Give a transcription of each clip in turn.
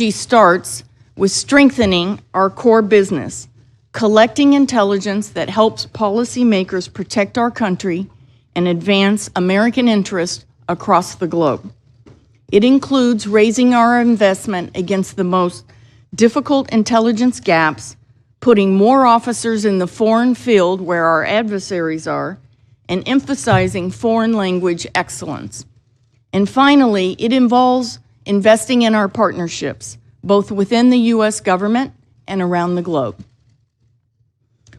She starts with strengthening our core business, collecting intelligence that helps policymakers protect our country and advance American interests across the globe. It includes raising our investment against the most difficult intelligence gaps, putting more officers in the foreign field where our adversaries are, and emphasizing foreign language excellence. And finally, it involves investing in our partnerships, both within the U.S. government and around the globe.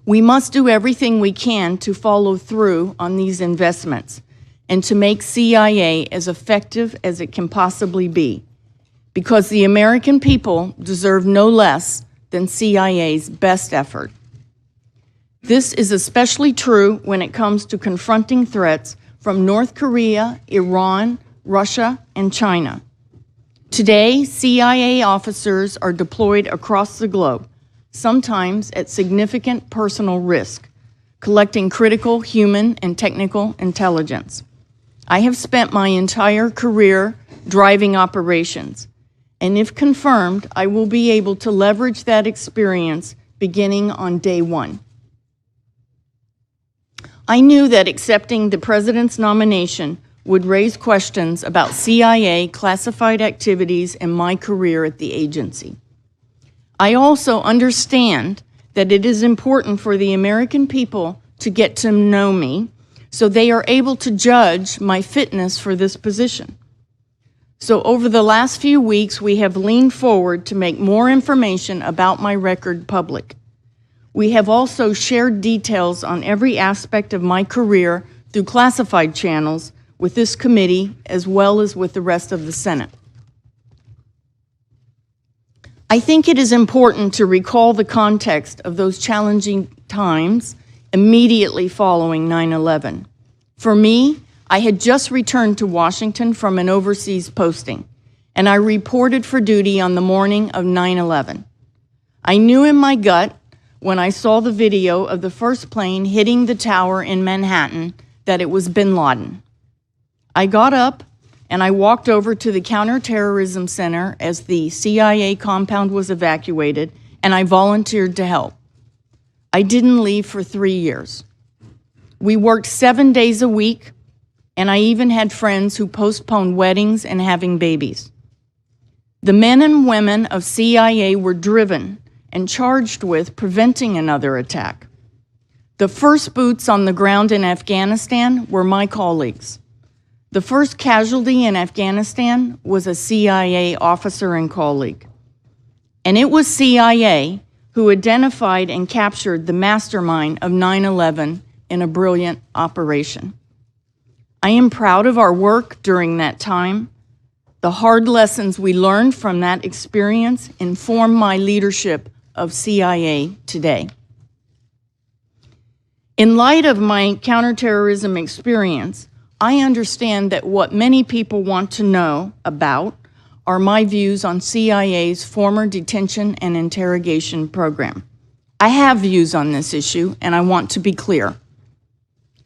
We must do everything we can to follow through on these investments and to make CIA as effective as it can possibly be, because the American people deserve no less than CIA's best effort. This is especially true when it comes to confronting threats from North Korea, Iran, Russia, and China. Today, CIA officers are deployed across the globe, sometimes at significant personal risk, collecting critical human and technical intelligence. I have spent my entire career driving operations, and if confirmed, I will be able to leverage that experience beginning on day one. I knew that accepting the President's nomination would raise questions about CIA classified activities in my career at the agency. I also understand that it is important for the American people to get to know me so they are able to judge my fitness for this position. So over the last few weeks, we have leaned forward to make more information about my record public. We have also shared details on every aspect of my career through classified channels with this committee as well as with the rest of the Senate. I think it is important to recall the context of those challenging times immediately following 9/11. For me, I had just returned to Washington from an overseas posting, and I reported for duty on the morning of 9/11. I knew in my gut when I saw the video of the first plane hitting the tower in Manhattan that it was bin Laden. I got up and I walked over to the Counterterrorism Center as the CIA compound was evacuated, and I volunteered to help. I didn't leave for 3 years. We worked 7 days a week, and I even had friends who postponed weddings and having babies. The men and women of CIA were driven and charged with preventing another attack. The first boots on the ground in Afghanistan were my colleagues. The first casualty in Afghanistan was a CIA officer and colleague. And it was CIA who identified and captured the mastermind of 9/11 in a brilliant operation. I am proud of our work during that time. The hard lessons we learned from that experience inform my leadership of CIA today. In light of my counterterrorism experience, I understand that what many people want to know about are my views on CIA's former detention and interrogation program. I have views on this issue, and I want to be clear.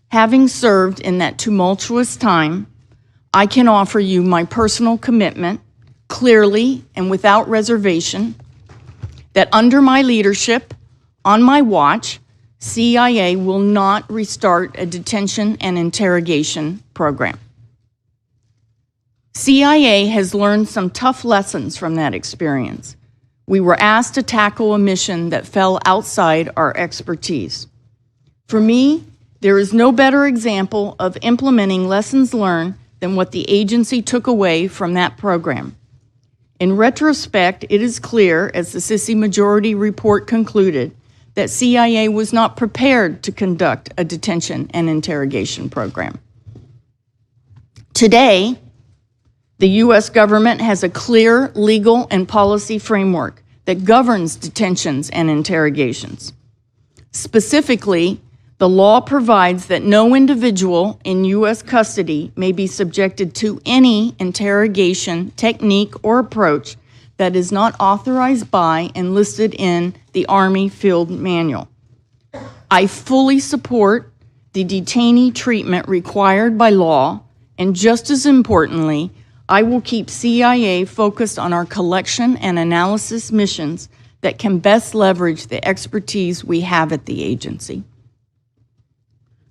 Having served in that tumultuous time, I can offer you my personal commitment, clearly and without reservation, that under my leadership, on my watch, CIA will not restart a detention and interrogation program. CIA has learned some tough lessons from that experience. We were asked to tackle a mission that fell outside our expertise. For me, there is no better example of implementing lessons learned than what the agency took away from that program. In retrospect, it is clear, as the Sissy Majority Report concluded, that CIA was not prepared to conduct a detention and interrogation program. Today, the U.S. government has a clear legal and policy framework that governs detentions and interrogations. Specifically, the law provides that no individual in U.S. custody may be subjected to any interrogation technique or approach that is not authorized by and listed in the Army Field Manual. I fully support the detainee treatment required by law, and just as importantly, I will keep CIA focused on our collection and analysis missions that can best leverage the expertise we have at the agency.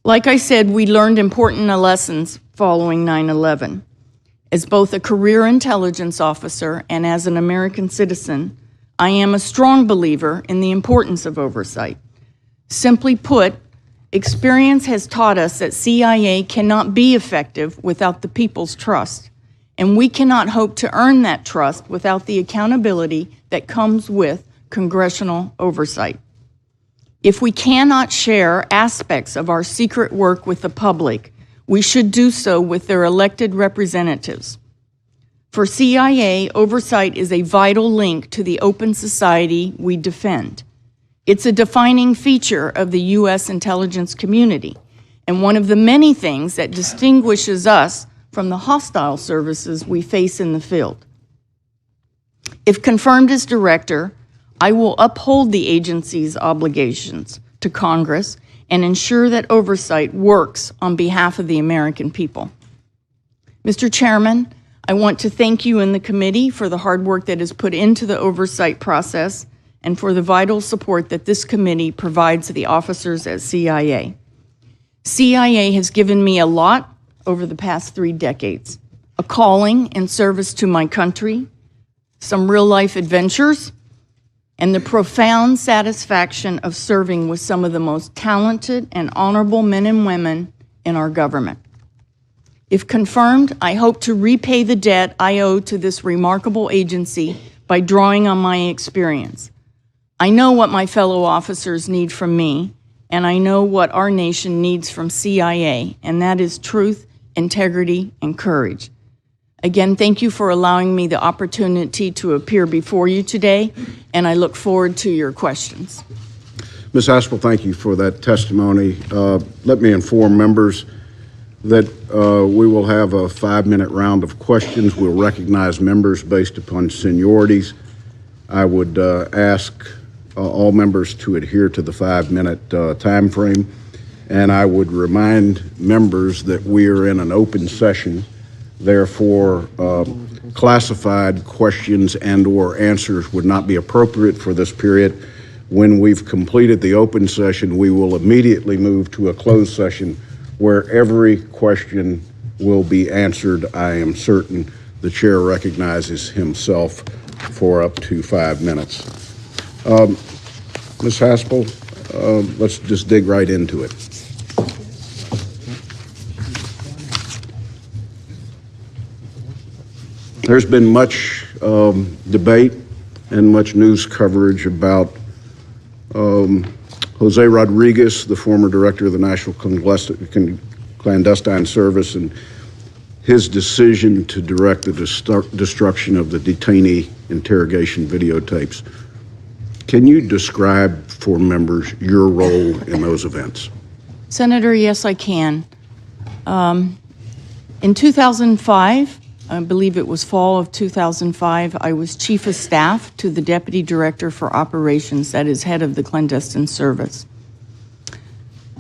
Like I said, we learned important lessons following 9/11. As both a career intelligence officer and as an American citizen, I am a strong believer in the importance of oversight. Simply put, experience has taught us that CIA cannot be effective without the people's trust, and we cannot hope to earn that trust without the accountability that comes with congressional oversight. If we cannot share aspects of our secret work with the public, we should do so with their elected representatives. For CIA, oversight is a vital link to the open society we defend. It's a defining feature of the U.S. intelligence community, and one of the many things that distinguishes us from the hostile services we face in the field. If confirmed as director, I will uphold the agency's obligations to Congress and ensure that oversight works on behalf of the American people. Mr. Chairman, I want to thank you and the committee for the hard work that is put into the oversight process and for the vital support that this committee provides the officers at CIA. CIA has given me a lot over the past 3 decades, a calling and service to my country, some real-life adventures, and the profound satisfaction of serving with some of the most talented and honorable men and women in our government. If confirmed, I hope to repay the debt I owe to this remarkable agency by drawing on my experience. I know what my fellow officers need from me, and I know what our nation needs from CIA, and that is truth, integrity, and courage. Again, thank you for allowing me the opportunity to appear before you today, and I look forward to your questions. Ms. Haspel, thank you for that testimony. Let me inform members that we will have a 5-minute round of questions. We'll recognize members based upon seniorities. I would ask all members to adhere to the 5-minute time frame, and I would remind members that we are in an open session. Therefore, classified questions and/or answers would not be appropriate for this period. When we've completed the open session, we will immediately move to a closed session where every question will be answered. I am certain the chair recognizes himself for up to 5 minutes. Ms. Haspel, let's just dig right into it. There's been much debate and much news coverage about Jose Rodriguez, the former director of the National Clandestine Service, and his decision to direct the destruction of the detainee interrogation videotapes. Can you describe for members your role in those events? Senator, yes, I can. In 2005, I believe it was fall of 2005, I was Chief of Staff to the Deputy Director for Operations, that is head of the Clandestine Service.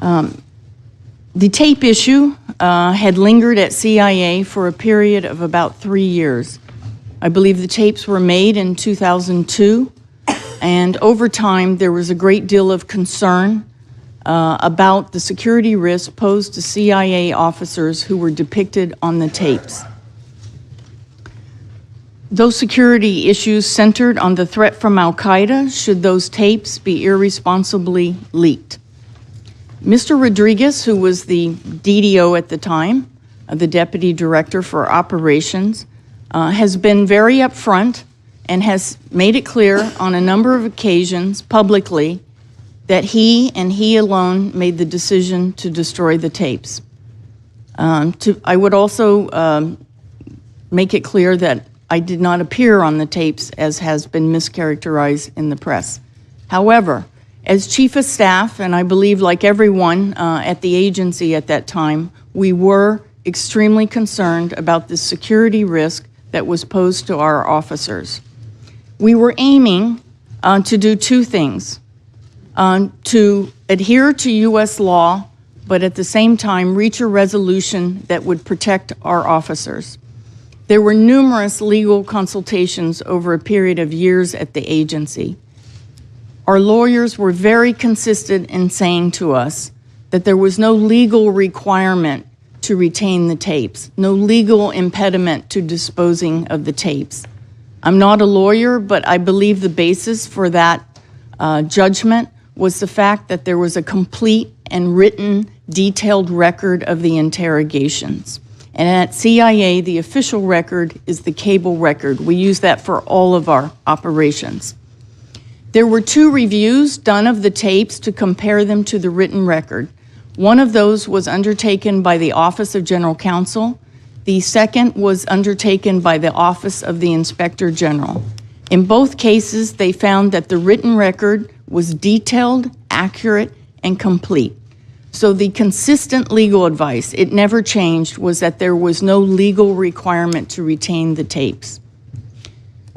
The tape issue had lingered at CIA for a period of about 3 years. I believe the tapes were made in 2002, and over time there was a great deal of concern about the security risk posed to CIA officers who were depicted on the tapes. Those security issues centered on the threat from Al-Qaeda should those tapes be irresponsibly leaked. Mr. Rodriguez, who was the DDO at the time, the Deputy Director for Operations, has been very upfront and has made it clear on a number of occasions publicly that he and he alone made the decision to destroy the tapes. I would also make it clear that I did not appear on the tapes, as has been mischaracterized in the press. However, as Chief of Staff, and I believe like everyone at the agency at that time, we were extremely concerned about the security risk that was posed to our officers. We were aiming to do 2 things: to adhere to U.S. law, but at the same time reach a resolution that would protect our officers. There were numerous legal consultations over a period of years at the agency. Our lawyers were very consistent in saying to us that there was no legal requirement to retain the tapes, no legal impediment to disposing of the tapes. I'm not a lawyer, but I believe the basis for that judgment was the fact that there was a complete and written, detailed record of the interrogations. And at CIA, the official record is the cable record. We use that for all of our operations. There were 2 reviews done of the tapes to compare them to the written record. One of those was undertaken by the Office of General Counsel. The second was undertaken by the Office of the Inspector General. In both cases, they found that the written record was detailed, accurate, and complete. So the consistent legal advice, it never changed, was that there was no legal requirement to retain the tapes.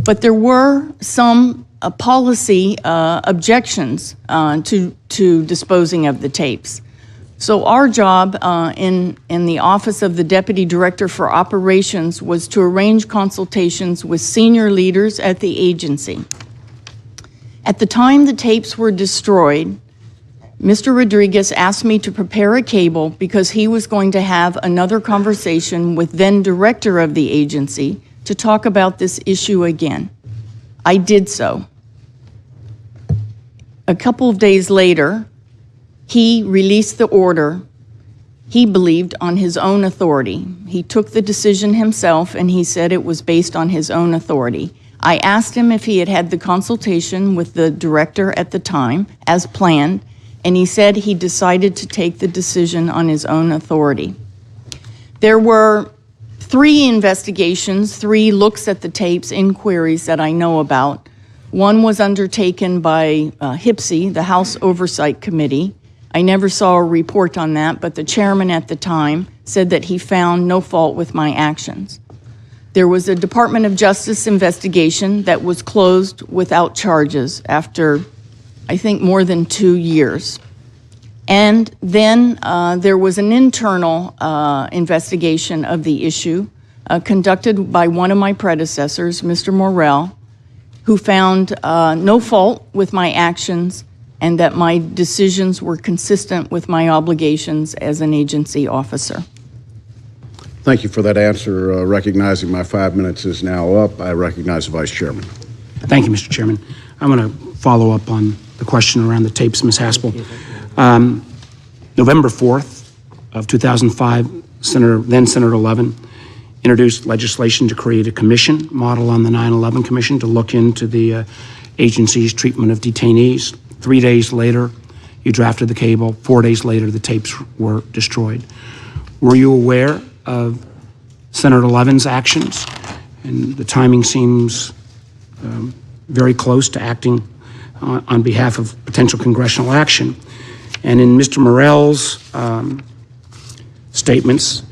But there were some policy objections to disposing of the tapes. So our job in the Office of the Deputy Director for Operations was to arrange consultations with senior leaders at the agency. At the time the tapes were destroyed, Mr. Rodriguez asked me to prepare a cable because he was going to have another conversation with then director of the agency to talk about this issue again. I did so. A couple of days later, he released the order he believed on his own authority. He took the decision himself and he said it was based on his own authority. I asked him if he had had the consultation with the director at the time as planned, and he said he decided to take the decision on his own authority. There were 3 investigations, 3 looks at the tapes, inquiries that I know about. One was undertaken by HPSI, the House Oversight Committee. I never saw a report on that, but the chairman at the time said that he found no fault with my actions. There was a Department of Justice investigation that was closed without charges after, I think, more than 2 years. And then there was an internal investigation of the issue conducted by one of my predecessors, Mr. Morrell, who found no fault with my actions and that my decisions were consistent with my obligations as an agency officer. Thank you for that answer. Recognizing my 5 minutes is now up, I recognize the Vice Chairman. Thank you, Mr. Chairman. I'm going to follow up on the question around the tapes, Ms. Haspel. November 4th of 2005, then Senator Levin introduced legislation to create a commission, model on the 9/11 Commission, to look into the agency's treatment of detainees. 3 days later, you drafted the cable. 4 days later, the tapes were destroyed. Were you aware of Senator Levin's actions? And the timing seems very close to acting on behalf of potential congressional action. And in Mr. Morrell's statements,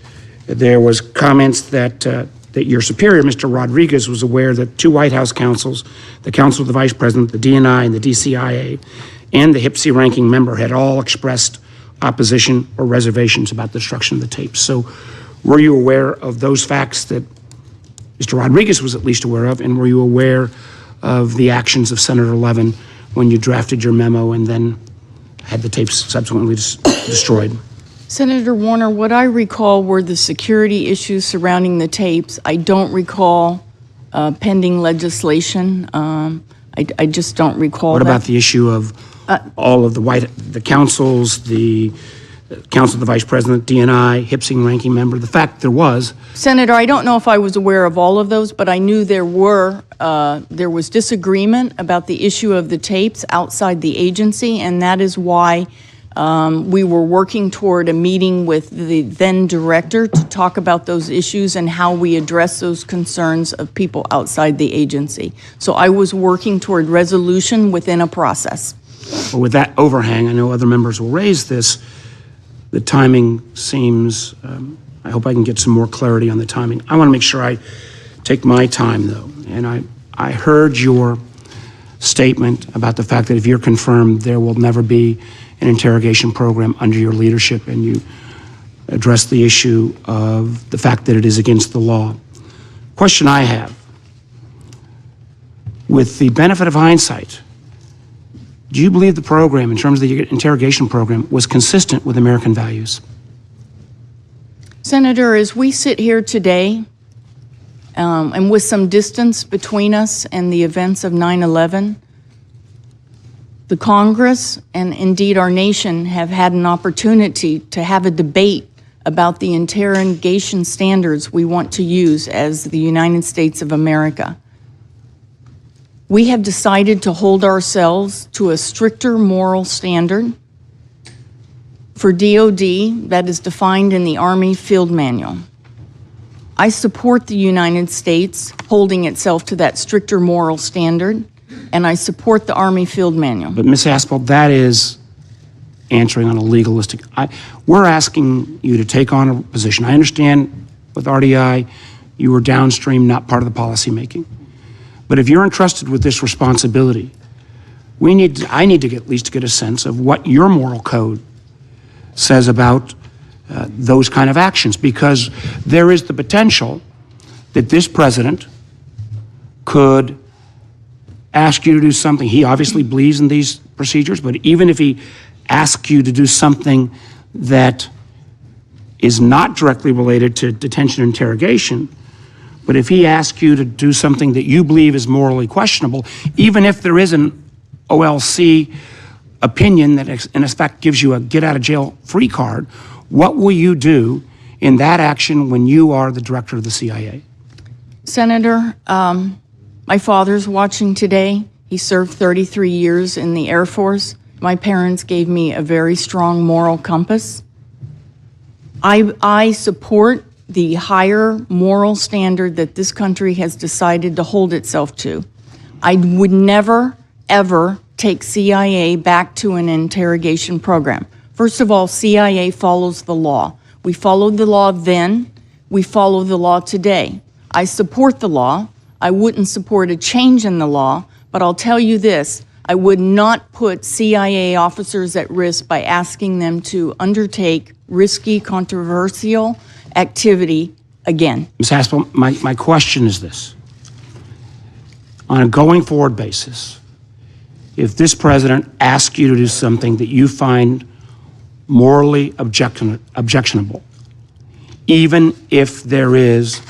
there was comments that that your superior, Mr. Rodriguez, was aware that 2 White House counsels, the Counsel of the Vice President, the DNI, and the DCIA, and the HPSI ranking member had all expressed opposition or reservations about the destruction of the tapes. So were you aware of those facts that Mr. Rodriguez was at least aware of, and were you aware of the actions of Senator Levin when you drafted your memo and then had the tapes subsequently destroyed? Senator Warner, what I recall were the security issues surrounding the tapes. I don't recall pending legislation. I just don't recall What that. about the issue of all of the councils, the Counsel of the Vice President, DNI, HPSI ranking member, the fact there was? Senator, I don't know if I was aware of all of those, but I knew there was disagreement about the issue of the tapes outside the agency, and that is why we were working toward a meeting with the then director to talk about those issues and how we address those concerns of people outside the agency. So I was working toward resolution within a process. Well, with that overhang, I know other members will raise this, the timing seems, I hope I can get some more clarity on the timing. I want to make sure I take my time, though. And I heard your statement about the fact that if you're confirmed, there will never be an interrogation program under your leadership, and you address the issue of the fact that it is against the law. Question I have, with the benefit of hindsight, do you believe the program, in terms of the interrogation program, was consistent with American values? Senator, as we sit here today, and with some distance between us and the events of 9/11, the Congress and indeed our nation have had an opportunity to have a debate about the interrogation standards we want to use as the United States of America. We have decided to hold ourselves to a stricter moral standard for DOD that is defined in the Army Field Manual. I support the United States holding itself to that stricter moral standard, and I support the Army Field Manual. But Ms. Haspel, that is answering on a legalistic. We're asking you to take on a position. I understand with RDI, you were downstream, not part of the policymaking. But if you're entrusted with this responsibility, I need to at least get a sense of what your moral code says about those kind of actions, because there is the potential that this president could ask you to do something. He obviously believes in these procedures, but even if he asks you to do something that is not directly related to detention and interrogation, but if he asks you to do something that you believe is morally questionable, even if there is an OLC opinion that in effect gives you a get-out-of-jail-free card, what will you do in that action when you are the director of the CIA? Senator, my father's watching today. He served 33 years in the Air Force. My parents gave me a very strong moral compass. I support the higher moral standard that this country has decided to hold itself to. I would never, ever take CIA back to an interrogation program. First of all, CIA follows the law. We followed the law then, we follow the law today. I support the law. I wouldn't support a change in the law, but I'll tell you this, I would not put CIA officers at risk by asking them to undertake risky, controversial activity again. Ms. Haspel, my question is this. On a going forward basis, if this president asks you to do something that you find morally objectionable, even if there is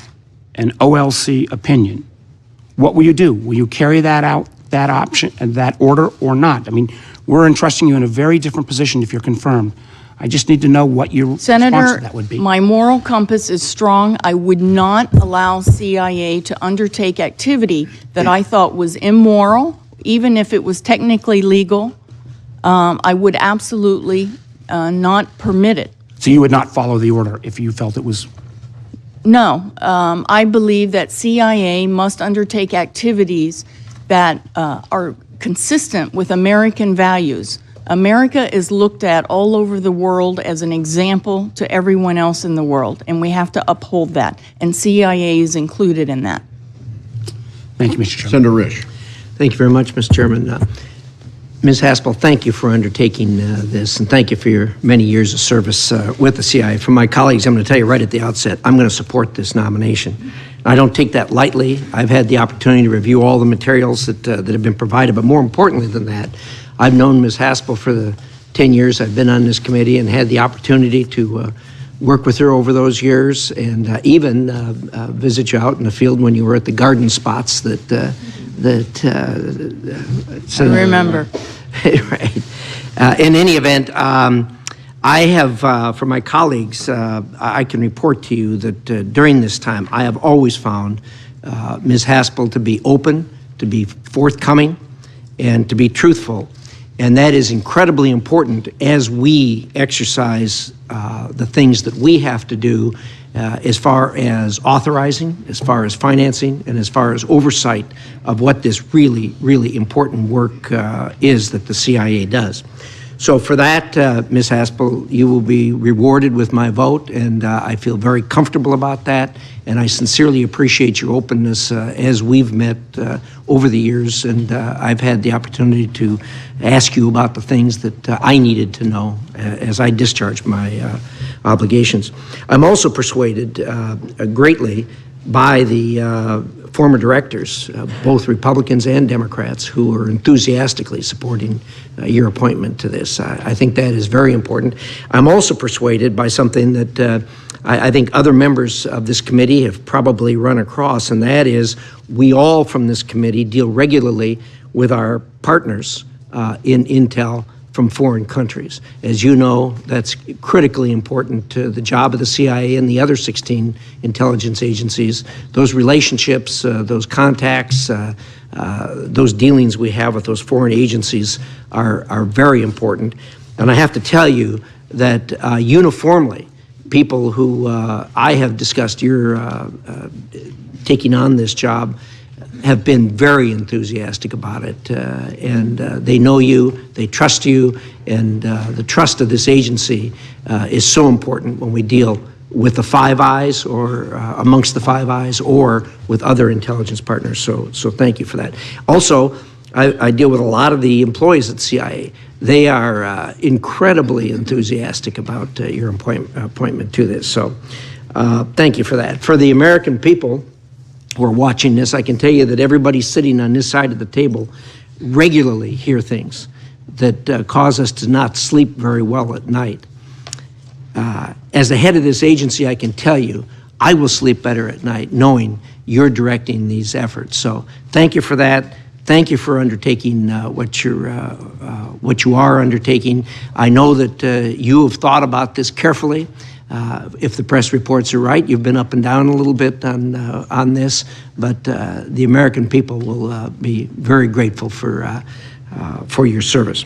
an OLC opinion, what will you do? Will you carry that out, that option, and that order, or not? I mean, we're entrusting you in a very different position if you're confirmed. I just need to know what your response to that would be. Senator, my moral compass is strong. I would not allow CIA to undertake activity that I thought was immoral, even if it was technically legal. I would absolutely not permit it. So you would not follow the order if you felt it was? No. I believe that CIA must undertake activities that are consistent with American values. America is looked at all over the world as an example to everyone else in the world, and we have to uphold that, and CIA is included in that. Thank you, Mr. Chairman. Senator Risch. Thank you very much, Mr. Chairman. Ms. Haspel, thank you for undertaking this, and thank you for your many years of service with the CIA. For my colleagues, I'm going to tell you right at the outset, I'm going to support this nomination. I don't take that lightly. I've had the opportunity to review all the materials that have been provided, but more importantly than that, I've known Ms. Haspel for the 10 years I've been on this committee and had the opportunity to work with her over those years, and even visit you out in the field when you were at the garden spots that I remember. Right. In any event, I have, for my colleagues, I can report to you that during this time, I have always found Ms. Haspel to be open, to be forthcoming, and to be truthful. And that is incredibly important as we exercise the things that we have to do as far as authorizing, as far as financing, and as far as oversight of what this really, really important work is that the CIA does. So for that, Ms. Haspel, you will be rewarded with my vote, and I feel very comfortable about that, and I sincerely appreciate your openness as we've met over the years, and I've had the opportunity to ask you about the things that I needed to know as I discharge my obligations. I'm also persuaded greatly by the former directors, both Republicans and Democrats, who are enthusiastically supporting your appointment to this. I think that is very important. I'm also persuaded by something that I think other members of this committee have probably run across, and that is we all from this committee deal regularly with our partners in intel from foreign countries. As you know, that's critically important to the job of the CIA and the other 16 intelligence agencies. Those relationships, those contacts, those dealings we have with those foreign agencies are very important. And I have to tell you that uniformly, people who I have discussed your taking on this job have been very enthusiastic about it, and they know you, they trust you, and the trust of this agency is so important when we deal with the Five Eyes or amongst the Five Eyes or with other intelligence partners. So thank you for that. Also, I deal with a lot of the employees at CIA. They are incredibly enthusiastic about your appointment to this. So thank you for that. For the American people who are watching this, I can tell you that everybody sitting on this side of the table regularly hear things that cause us to not sleep very well at night. As the head of this agency, I can tell you, I will sleep better at night knowing you're directing these efforts. So thank you for that. Thank you for undertaking what you are undertaking. I know that you have thought about this carefully. If the press reports are right, you've been up and down a little bit on this, but the American people will be very grateful for your service.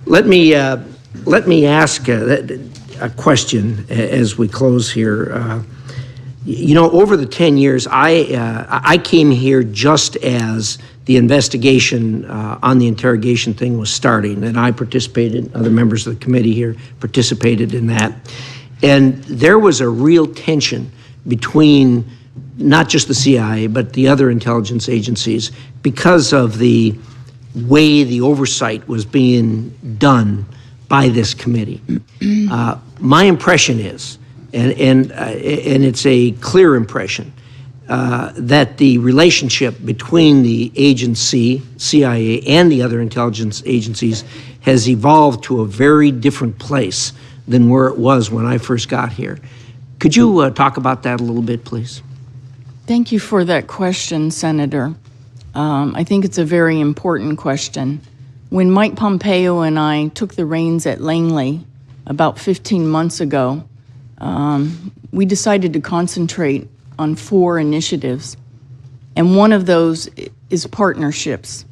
Let me ask a question as we close here. You know, over the 10 years, I came here just as the investigation on the interrogation thing was starting, and I participated, other members of the committee here participated in that. And there was a real tension between not just the CIA, but the other intelligence agencies because of the way the oversight was being done by this committee. My impression is, and it's a clear impression, that the relationship between the agency, CIA, and the other intelligence agencies has evolved to a very different place than where it was when I first got here. Could you talk about that a little bit, please? Thank you for that question, Senator. I think it's a very important question. When Mike Pompeo and I took the reins at Langley about 15 months ago, we decided to concentrate on 4 initiatives. And one of those is partnerships,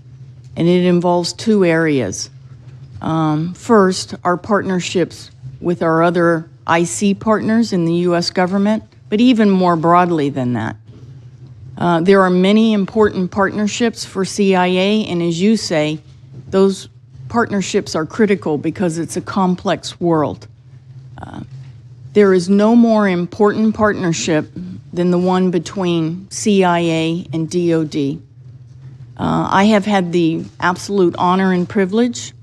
and it involves 2 areas. First, our partnerships with our other IC partners in the U.S. government, but even more broadly than that. There are many important partnerships for CIA, and as you say, those partnerships are critical because it's a complex world. There is no more important partnership than the one between CIA and DoD. I have had the absolute honor and privilege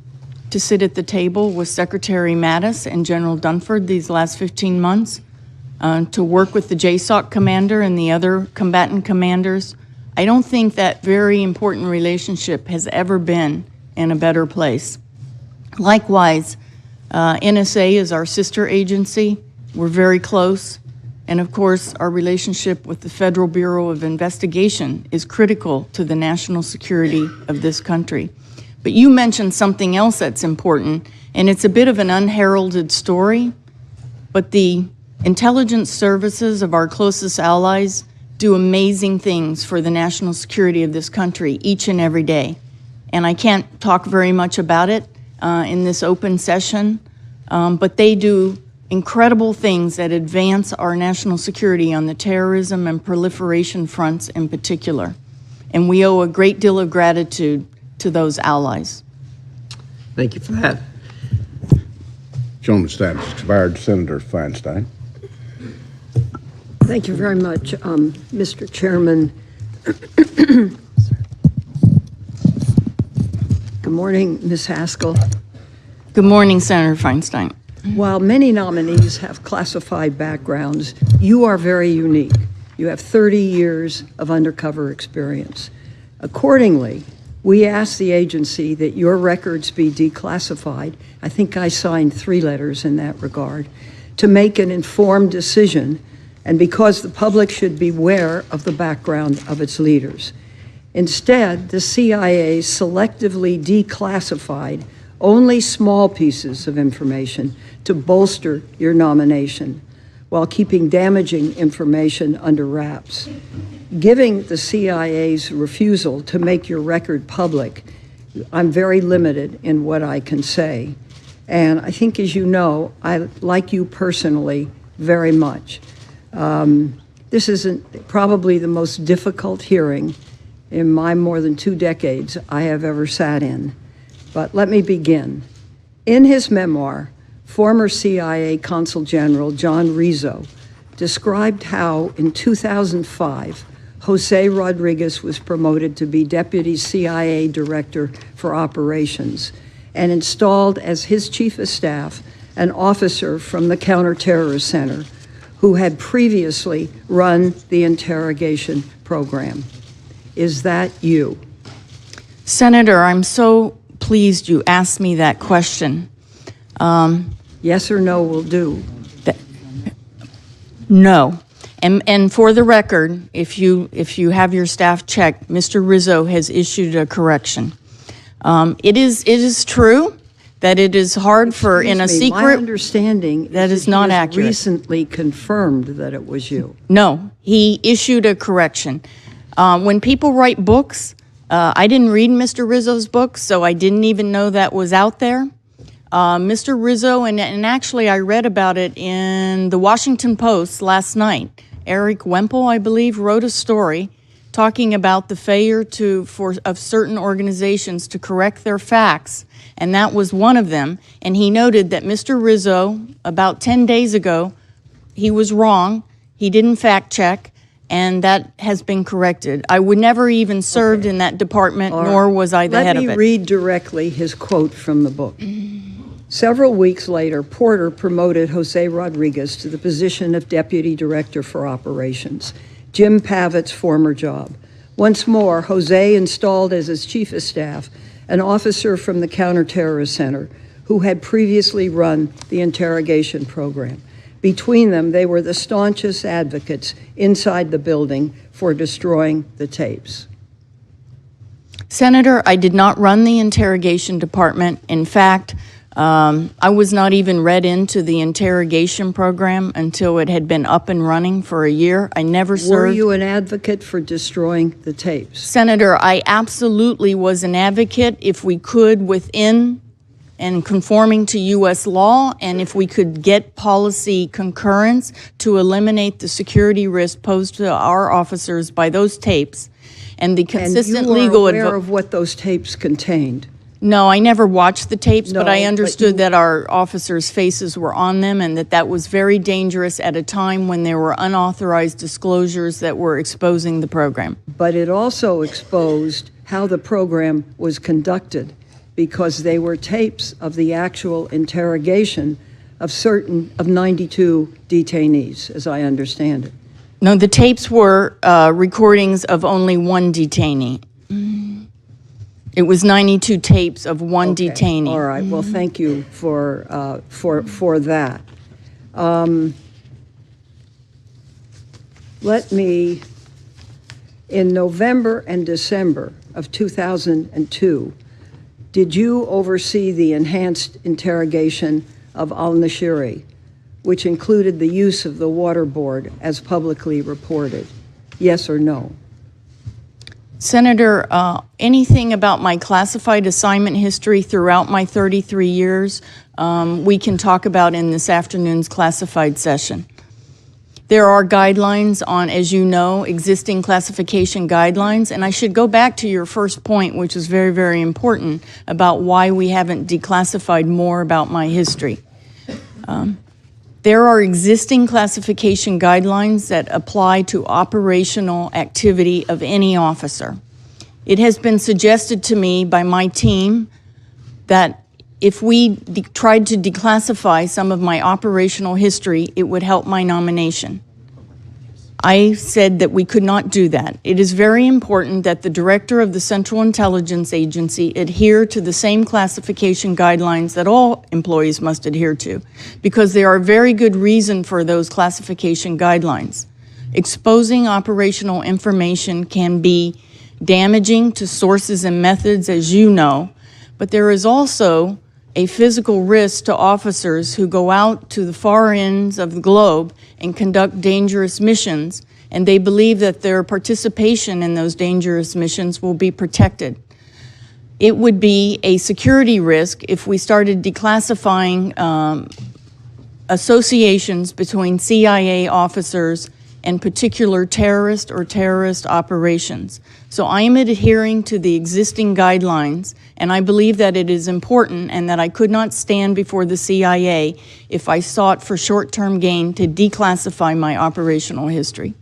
to sit at the table with Secretary Mattis and General Dunford these last 15 months, to work with the JSOC commander and the other combatant commanders. I don't think that very important relationship has ever been in a better place. Likewise, NSA is our sister agency. We're very close. And of course, our relationship with the Federal Bureau of Investigation is critical to the national security of this country. But you mentioned something else that's important, and it's a bit of an unheralded story, but the intelligence services of our closest allies do amazing things for the national security of this country each and every day. And I can't talk very much about it in this open session, but they do incredible things that advance our national security on the terrorism and proliferation fronts in particular. And we owe a great deal of gratitude to those allies. Thank you for that. Gentleman's status expired. Senator Feinstein. Thank you very much, Mr. Chairman. Good morning, Ms. Haskell. Good morning, Senator Feinstein. While many nominees have classified backgrounds, you are very unique. You have 30 years of undercover experience. Accordingly, we ask the agency that your records be declassified. I think I signed 3 letters in that regard, to make an informed decision, and because the public should beware of the background of its leaders. Instead, the CIA selectively declassified only small pieces of information to bolster your nomination, while keeping damaging information under wraps. Giving the CIA's refusal to make your record public, I'm very limited in what I can say. And I think, as you know, I like you personally very much. This isn't probably the most difficult hearing in my more than 2 decades I have ever sat in. But let me begin. In his memoir, former CIA Consul General John Rizzo described how in 2005, Jose Rodriguez was promoted to be Deputy CIA Director for Operations and installed as his Chief of Staff an officer from the Counterterrorist Center who had previously run the interrogation program. Is that you? Senator, I'm so pleased you asked me that question. Yes or no will do. No. And for the record, if you have your staff check, Mr. Rizzo has issued a correction. It is true that it is hard for in a Excuse me, secret. my understanding that is not he has accurate. recently confirmed that it was you. No, he issued a correction. When people write books, I didn't read Mr. Rizzo's book, so I didn't even know that was out there. Mr. Rizzo, and actually I read about it in the Washington Post last night. Eric Wemple, I believe, wrote a story talking about the failure of certain organizations to correct their facts, and that was one of them. And he noted that Mr. Rizzo, about 10 days ago, he was wrong. He didn't fact check, and that has been corrected. I would never even served in that department, nor was I the head of it. Let me read directly his quote from the book. Several weeks later, Porter promoted Jose Rodriguez to the position of Deputy Director for Operations, Jim Pavitt's former job. Once more, Jose installed as his Chief of Staff an officer from the Counterterrorist Center who had previously run the interrogation program. Between them, they were the staunchest advocates inside the building for destroying the tapes. Senator, I did not run the interrogation department. In fact, I was not even read into the interrogation program until it had been up and running for a year. I never served. Were you an advocate for destroying the tapes? Senator, I absolutely was an advocate if we could within and conforming to U.S. law, and if we could get policy concurrence to eliminate the security risk posed to our officers by those tapes, and the consistent legal And you were aware of what those tapes contained? No, I never watched the tapes, but No, I but understood you- that our officers' faces were on them and that was very dangerous at a time when there were unauthorized disclosures that were exposing the program. But it also exposed how the program was conducted, because they were tapes of the actual interrogation of 92 detainees, as I understand it. No, the tapes were recordings of only one detainee. It was 92 tapes of one Okay, detainee. All right. Well, thank you for that. Let me, in November and December of 2002, did you oversee the enhanced interrogation of al-Nashiri, which included the use of the waterboard as publicly reported? Yes or no? Senator, anything about my classified assignment history throughout my 33 years, we can talk about in this afternoon's classified session. There are guidelines on, as you know, existing classification guidelines, and I should go back to your first point, which is very, very important, about why we haven't declassified more about my history. There are existing classification guidelines that apply to operational activity of any officer. It has been suggested to me by my team that if we tried to declassify some of my operational history, it would help my nomination. I said that we could not do that. It is very important that the director of the Central Intelligence Agency adhere to the same classification guidelines that all employees must adhere to, because there are very good reason for those classification guidelines. Exposing operational information can be damaging to sources and methods, as you know, but there is also a physical risk to officers who go out to the far ends of the globe and conduct dangerous missions, and they believe that their participation in those dangerous missions will be protected. It would be a security risk if we started declassifying associations between CIA officers and particular terrorist or terrorist operations. So I am adhering to the existing guidelines, and I believe that it is important and that I could not stand before the CIA if I sought for short-term gain to declassify my operational history.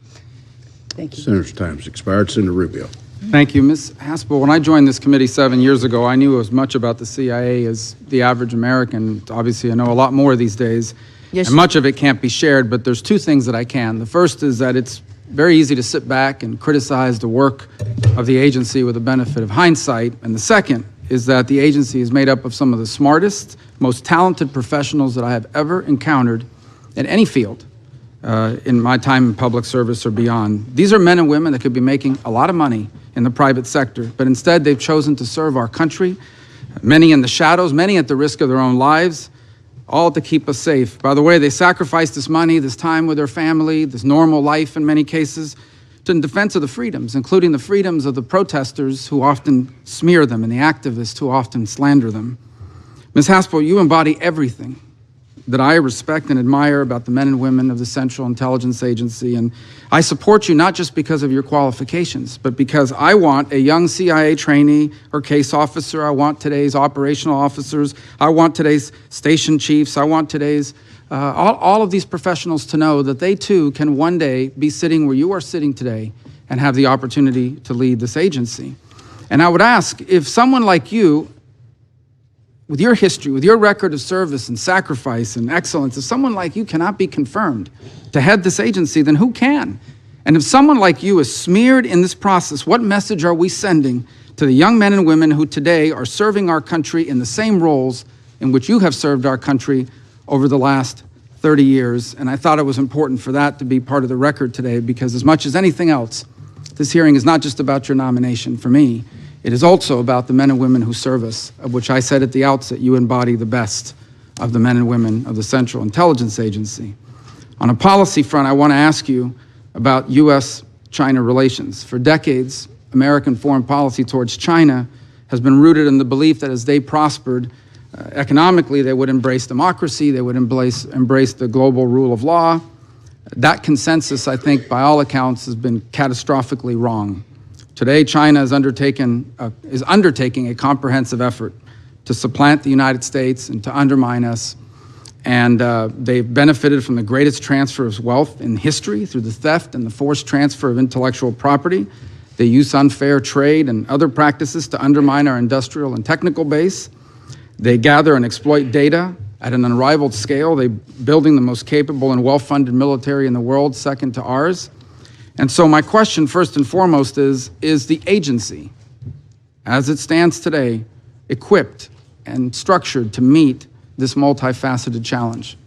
Thank you. Senator's time's expired. Senator Rubio. Thank you. Ms. Haspel, when I joined this committee 7 years ago, I knew as much about the CIA as the average American. Obviously, I know a lot more these days. Yes, and much of it can't be shared, but there's two things that I can. The first is that it's very easy to sit back and criticize the work of the agency with the benefit of hindsight. And the second is that the agency is made up of some of the smartest, most talented professionals that I have ever encountered in any field in my time in public service or beyond. These are men and women that could be making a lot of money in the private sector, but instead they've chosen to serve our country, many in the shadows, many at the risk of their own lives, all to keep us safe. By the way, they sacrifice this money, this time with their family, this normal life in many cases, in defense of the freedoms, including the freedoms of the protesters who often smear them and the activists who often slander them. Ms. Haspel, you embody everything that I respect and admire about the men and women of the Central Intelligence Agency, and I support you not just because of your qualifications, but because I want a young CIA trainee or case officer, I want today's operational officers, I want today's station chiefs, I want today's all of these professionals to know that they too can one day be sitting where you are sitting today and have the opportunity to lead this agency. And I would ask, if someone like you, with your history, with your record of service and sacrifice and excellence, if someone like you cannot be confirmed to head this agency, then who can? And if someone like you is smeared in this process, what message are we sending to the young men and women who today are serving our country in the same roles in which you have served our country over the last 30 years? And I thought it was important for that to be part of the record today, because as much as anything else, this hearing is not just about your nomination for me. It is also about the men and women who serve us, of which I said at the outset, you embody the best of the men and women of the Central Intelligence Agency. On a policy front, I want to ask you about U.S.-China relations. For decades, American foreign policy towards China has been rooted in the belief that as they prospered economically, they would embrace democracy, they would embrace the global rule of law. That consensus, I think, by all accounts, has been catastrophically wrong. Today, China is undertaking a comprehensive effort to supplant the United States and to undermine us. And they've benefited from the greatest transfer of wealth in history through the theft and the forced transfer of intellectual property. They use unfair trade and other practices to undermine our industrial and technical base. They gather and exploit data at an unrivaled scale. They're building the most capable and well-funded military in the world, second to ours. And so my question, first and foremost, is the agency, as it stands today, equipped and structured to meet this multifaceted challenge?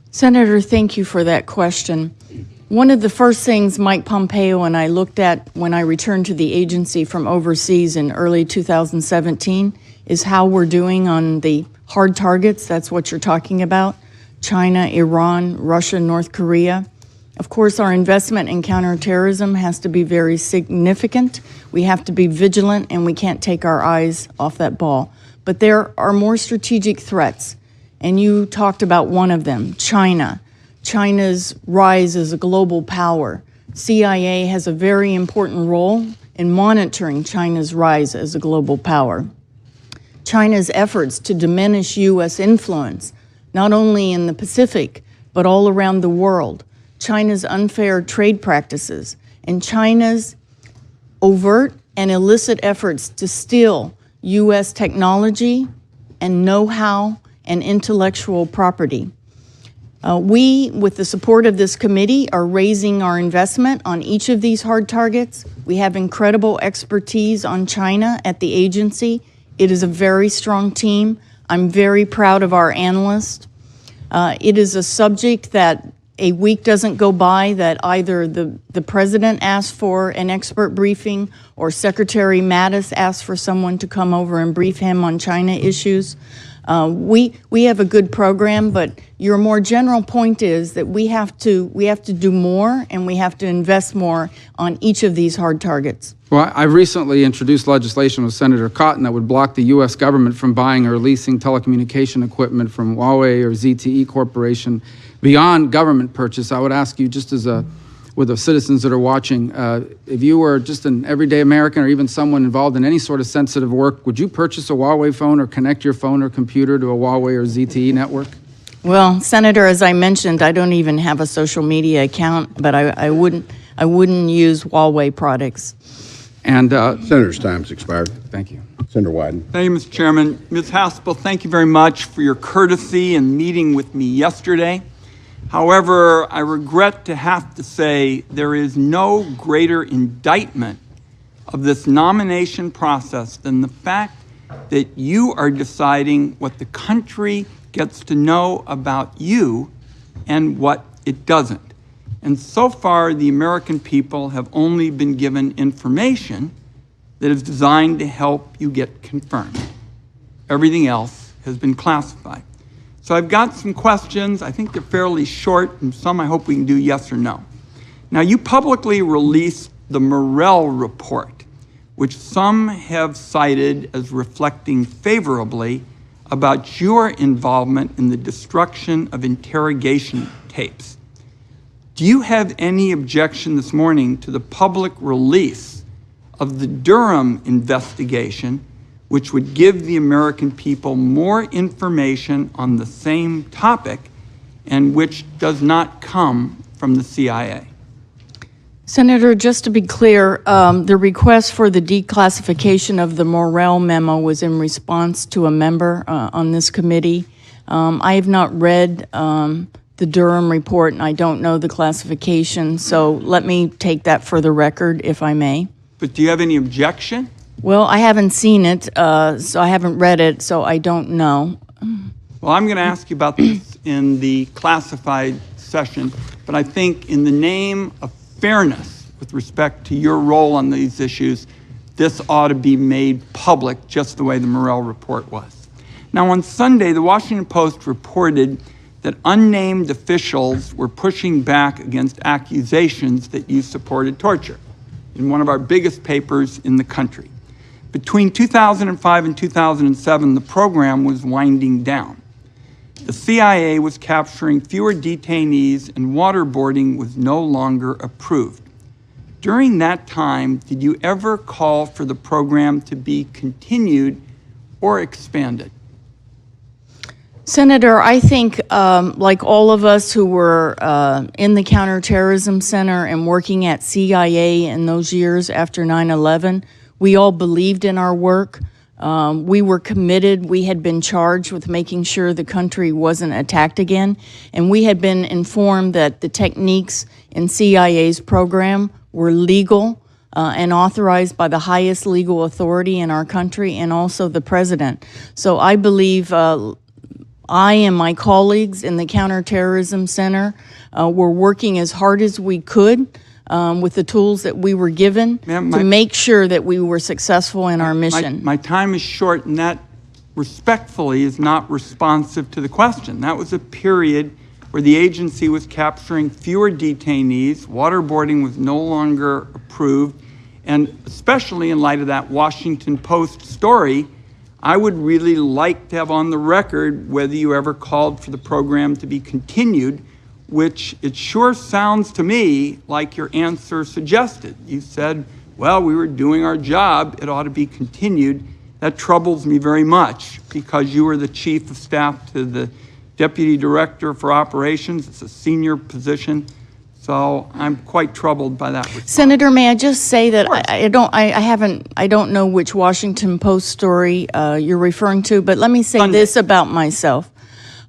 Senator, thank you for that question. One of the first things Mike Pompeo and I looked at when I returned to the agency from overseas in early 2017 is how we're doing on the hard targets. That's what you're talking about: China, Iran, Russia, North Korea. Of course, our investment in counterterrorism has to be very significant. We have to be vigilant, and we can't take our eyes off that ball. But there are more strategic threats, and you talked about one of them, China. China's rise as a global power. CIA has a very important role in monitoring China's rise as a global power. China's efforts to diminish U.S. influence, not only in the Pacific, but all around the world. China's unfair trade practices, and China's overt and illicit efforts to steal U.S. technology and know-how and intellectual property. We, with the support of this committee, are raising our investment on each of these hard targets. We have incredible expertise on China at the agency. It is a very strong team. I'm very proud of our analysts. It is a subject that a week doesn't go by that either the president asks for an expert briefing or Secretary Mattis asks for someone to come over and brief him on China issues. We have a good program, but your more general point is that we have to do more and we have to invest more on each of these hard targets. Well, I recently introduced legislation with Senator Cotton that would block the U.S. government from buying or leasing telecommunication equipment from Huawei or ZTE Corporation beyond government purchase. I would ask you, just as with the citizens that are watching, if you were just an everyday American or even someone involved in any sort of sensitive work, would you purchase a Huawei phone or connect your phone or computer to a Huawei or ZTE network? Well, Senator, as I mentioned, I don't even have a social media account, but I wouldn't use Huawei products. And Senator's time's expired. thank you. Senator Wyden. Thank you, Mr. Chairman. Ms. Haspel, thank you very much for your courtesy in meeting with me yesterday. However, I regret to have to say there is no greater indictment of this nomination process than the fact that you are deciding what the country gets to know about you and what it doesn't. And so far, the American people have only been given information that is designed to help you get confirmed. Everything else has been classified. So I've got some questions. I think they're fairly short, and some I hope we can do yes or no. Now, you publicly released the Morell report, which some have cited as reflecting favorably about your involvement in the destruction of interrogation tapes. Do you have any objection this morning to the public release of the Durham investigation, which would give the American people more information on the same topic and which does not come from the CIA? Senator, just to be clear, the request for the declassification of the Morell memo was in response to a member on this committee. I have not read the Durham report, and I don't know the classification, so let me take that for the record, if I may. But do you have any objection? Well, I haven't seen it, so I haven't read it, so I don't know. Well, I'm going to ask you about this in the classified session, but I think in the name of fairness with respect to your role on these issues, this ought to be made public just the way the Morell report was. Now, on Sunday, the Washington Post reported that unnamed officials were pushing back against accusations that you supported torture in one of our biggest papers in the country. Between 2005 and 2007, the program was winding down. The CIA was capturing fewer detainees and waterboarding was no longer approved. During that time, did you ever call for the program to be continued or expanded? Senator, I think like all of us who were in the Counterterrorism Center and working at CIA in those years after 9/11, we all believed in our work. We were committed. We had been charged with making sure the country wasn't attacked again, and we had been informed that the techniques in CIA's program were legal and authorized by the highest legal authority in our country and also the president. So I believe I and my colleagues in the Counterterrorism Center were working as hard as we could with the tools that we were given to make sure that we were successful in our mission. My time is short, and that respectfully is not responsive to the question. That was a period where the agency was capturing fewer detainees, waterboarding was no longer approved, and especially in light of that Washington Post story, I would really like to have on the record whether you ever called for the program to be continued, which it sure sounds to me like your answer suggested. You said, well, we were doing our job, it ought to be continued. That troubles me very much because you were the chief of staff to the deputy director for operations. It's a senior position. So I'm quite troubled by that response. Senator, may I just say that I don't know which Washington Post story you're referring to, but let me say this about myself.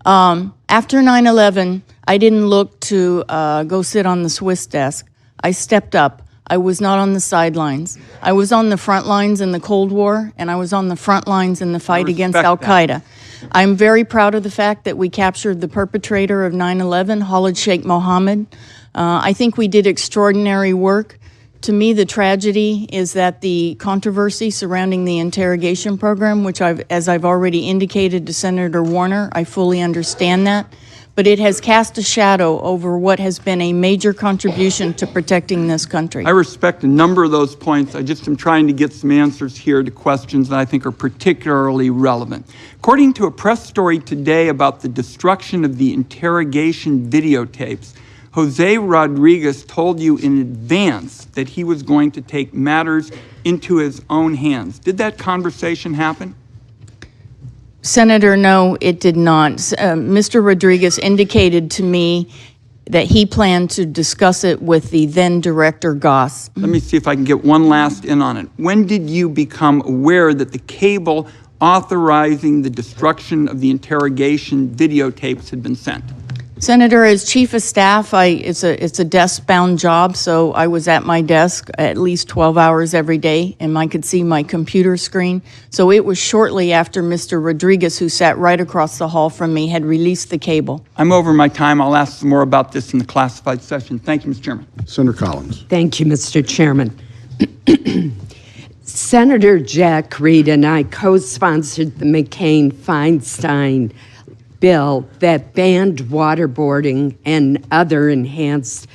After 9/11, I didn't look to go sit on the Swiss desk. I stepped up. I was not on the sidelines. I was on the front lines in the Cold War, and I was on the front lines in the fight against al-Qaeda. I'm very proud of the fact that we captured the perpetrator of 9/11, Khalid Sheikh Mohammed. I think we did extraordinary work. To me, the tragedy is that the controversy surrounding the interrogation program, which as I've already indicated to Senator Warner, I fully understand that, but it has cast a shadow over what has been a major contribution to protecting this country. I respect a number of those points. I just am trying to get some answers here to questions that I think are particularly relevant. According to a press story today about the destruction of the interrogation videotapes, Jose Rodriguez told you in advance that he was going to take matters into his own hands. Did that conversation happen? Senator, no, it did not. Mr. Rodriguez indicated to me that he planned to discuss it with the then director, Goss. Let me see if I can get one last in on it. When did you become aware that the cable authorizing the destruction of the interrogation videotapes had been sent? Senator, as chief of staff, it's a desk-bound job, so I was at my desk at least 12 hours every day, and I could see my computer screen. So it was shortly after Mr. Rodriguez, who sat right across the hall from me, had released the cable. I'm over my time. I'll ask some more about this in the classified session. Thank you, Mr. Chairman. Senator Collins. Thank you, Mr. Chairman. Senator Jack Reed and I co-sponsored the McCain-Feinstein bill that banned waterboarding and other enhanced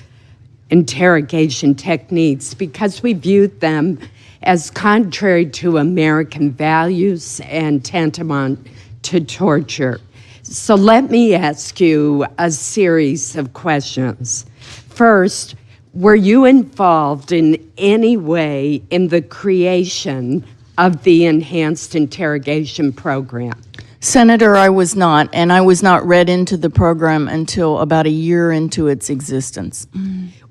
interrogation techniques because we viewed them as contrary to American values and tantamount to torture. So let me ask you a series of questions. First, were you involved in any way in the creation of the enhanced interrogation program? Senator, I was not, and I was not read into the program until about a year into its existence.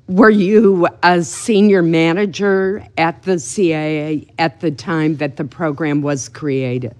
Were you a senior manager at the CIA at the time that the program was created?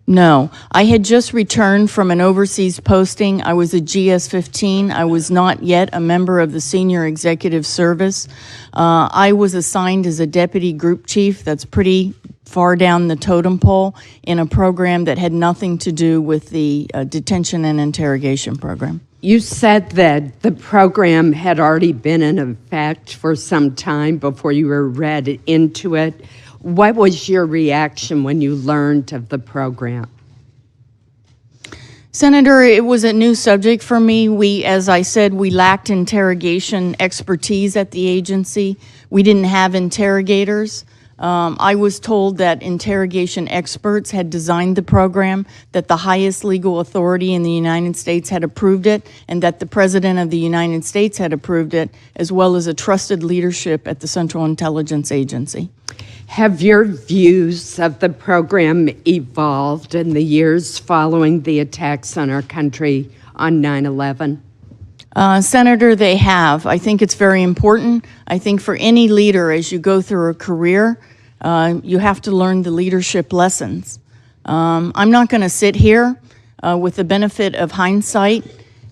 No, I had just returned from an overseas posting. I was a GS-15. I was not yet a member of the senior executive service. I was assigned as a deputy group chief. That's pretty far down the totem pole in a program that had nothing to do with the detention and interrogation program. You said that the program had already been in effect for some time before you were read into it. What was your reaction when you learned of the program? Senator, it was a new subject for me. As I said, we lacked interrogation expertise at the agency. We didn't have interrogators. I was told that interrogation experts had designed the program, that the highest legal authority in the United States had approved it, and that the President of the United States had approved it, as well as a trusted leadership at the Central Intelligence Agency. Have your views of the program evolved in the years following the attacks on our country on 9/11? Senator, they have. I think it's very important. I think for any leader, as you go through a career, you have to learn the leadership lessons. I'm not going to sit here with the benefit of hindsight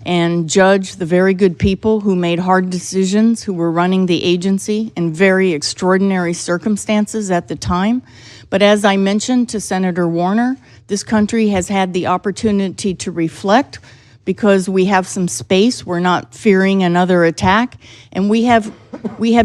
and judge the very good people who made hard decisions, who were running the agency in very extraordinary circumstances at the time. But as I mentioned to Senator Warner, this country has had the opportunity to reflect because we have some space. We're not fearing another attack, and we have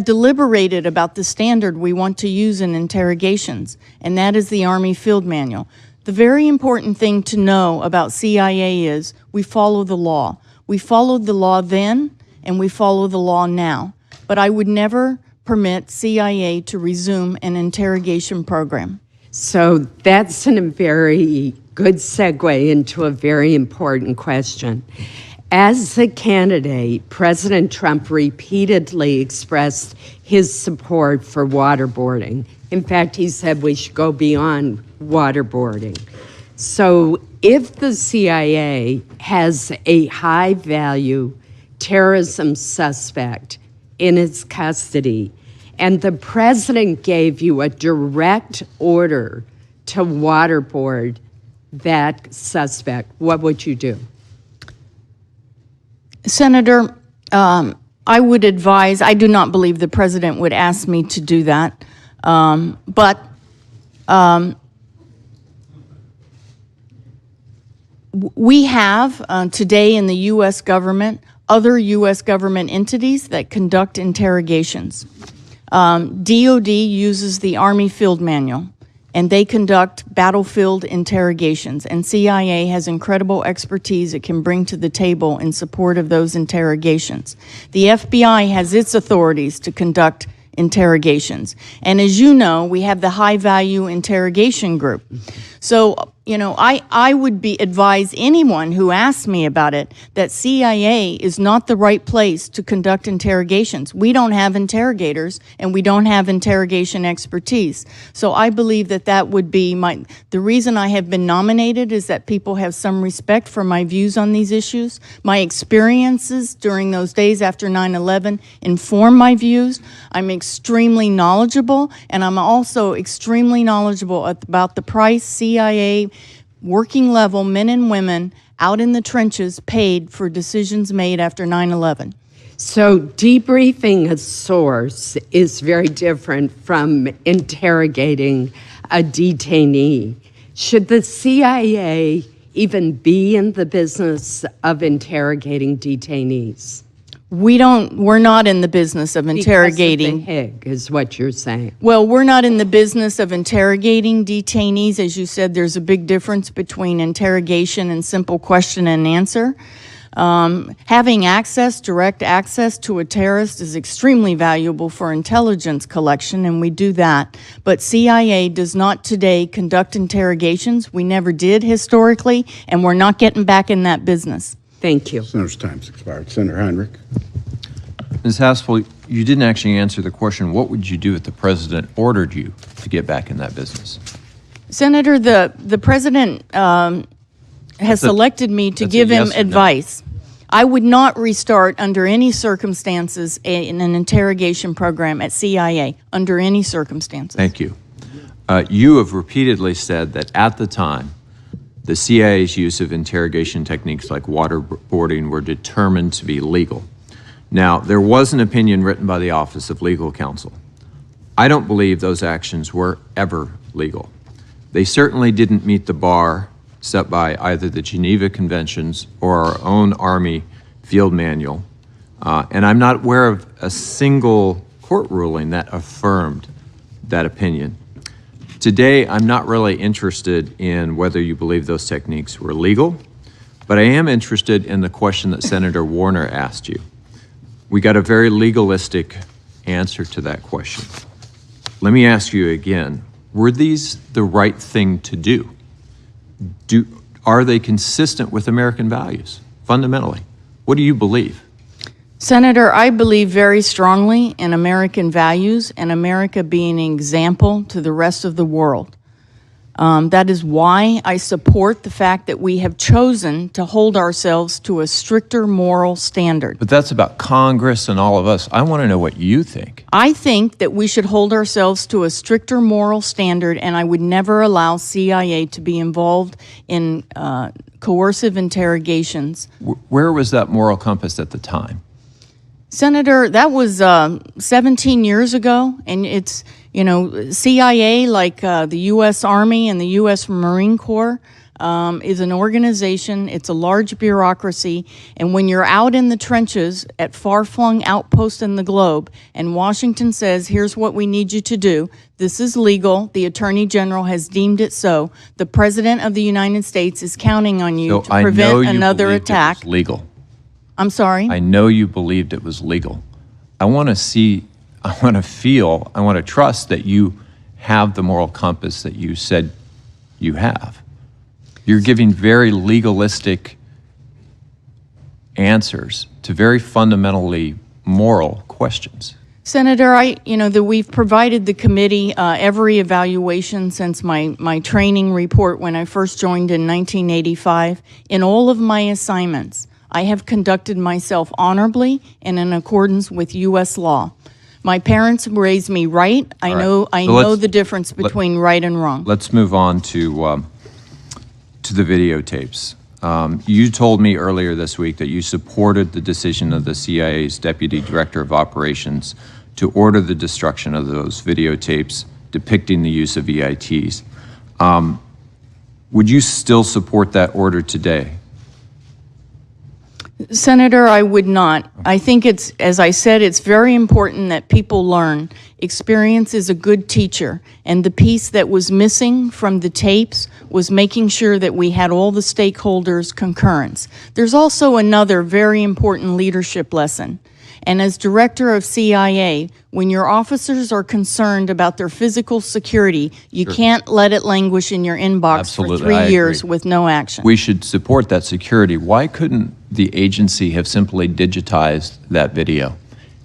deliberated about the standard we want to use in interrogations, and that is the Army Field Manual. The very important thing to know about CIA is we follow the law. We followed the law then, and we follow the law now. But I would never permit CIA to resume an interrogation program. So that's a very good segue into a very important question. As a candidate, President Trump repeatedly expressed his support for waterboarding. In fact, he said we should go beyond waterboarding. So if the CIA has a high-value terrorism suspect in its custody, and the president gave you a direct order to waterboard that suspect, what would you do? Senator, I would advise, I do not believe the president would ask me to do that, but we have today in the U.S. government other U.S. government entities that conduct interrogations. DOD uses the Army Field Manual, and they conduct battlefield interrogations, and CIA has incredible expertise it can bring to the table in support of those interrogations. The FBI has its authorities to conduct interrogations. And as you know, we have the High Value Interrogation Group. So, you know, I would advise anyone who asks me about it that CIA is not the right place to conduct interrogations. We don't have interrogators, and we don't have interrogation expertise. So I believe that that would be the reason I have been nominated is that people have some respect for my views on these issues. My experiences during those days after 9/11 inform my views. I'm extremely knowledgeable, and I'm also extremely knowledgeable about the price CIA working level men and women out in the trenches paid for decisions made after 9/11. So debriefing a source is very different from interrogating a detainee. Should the CIA even be in the business of interrogating detainees? We're not in the business of interrogating. Because of the Hig is what you're saying. Well, we're not in the business of interrogating detainees. As you said, there's a big difference between interrogation and simple question and answer. Having direct access to a terrorist is extremely valuable for intelligence collection, and we do that. But CIA does not today conduct interrogations. We never did historically, and we're not getting back in that business. Thank you. Senator's time's expired. Senator Heinrich. Ms. Haspel, you didn't actually answer the question. What would you do if the president ordered you to get back in that business? Senator, the president has selected me to give him advice. I would not restart under any circumstances in an interrogation program at CIA, under any circumstances. Thank you. You have repeatedly said that at the time, the CIA's use of interrogation techniques like waterboarding were determined to be legal. Now, there was an opinion written by the Office of Legal Counsel. I don't believe those actions were ever legal. They certainly didn't meet the bar set by either the Geneva Conventions or our own Army Field Manual. And I'm not aware of a single court ruling that affirmed that opinion. Today, I'm not really interested in whether you believe those techniques were legal, but I am interested in the question that Senator Warner asked you. We got a very legalistic answer to that question. Let me ask you again, were these the right thing to do? Are they consistent with American values, fundamentally? What do you believe? Senator, I believe very strongly in American values and America being an example to the rest of the world. That is why I support the fact that we have chosen to hold ourselves to a stricter moral standard. But that's about Congress and all of us. I want to know what you think. I think that we should hold ourselves to a stricter moral standard, and I would never allow CIA to be involved in coercive interrogations. Where was that moral compass at the time? Senator, that was 17 years ago, and it's, you know, CIA, like the U.S. Army and the U.S. Marine Corps, is an organization. It's a large bureaucracy, and when you're out in the trenches at far-flung outposts in the globe, and Washington says, here's what we need you to do, this is legal, the Attorney General has deemed it so, the President of the United States is counting on you to prevent another attack. It was legal. I'm sorry? I know you believed it was legal. I want to see, I want to feel, I want to trust that you have the moral compass that you said you have. You're giving very legalistic answers to very fundamentally moral questions. Senator, we've provided the committee every evaluation since my training report when I first joined in 1985. In all of my assignments, I have conducted myself honorably and in accordance with U.S. law. My parents raised me right. I know the difference between right and wrong. Let's move on to the videotapes. You told me earlier this week that you supported the decision of the CIA's Deputy Director of Operations to order the destruction of those videotapes depicting the use of EITs. Would you still support that order today? Senator, I would not. I think it's, as I said, it's very important that people learn. Experience is a good teacher, and the piece that was missing from the tapes was making sure that we had all the stakeholders' concurrence. There's also another very important leadership lesson. And as director of CIA, when your officers are concerned about their physical security, you can't let it languish in your inbox Absolutely, for 3 I years agree. with no action. We should support that security. Why couldn't the agency have simply digitized that video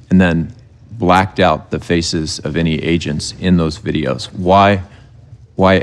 and then blacked out the faces of any agents in those videos? Why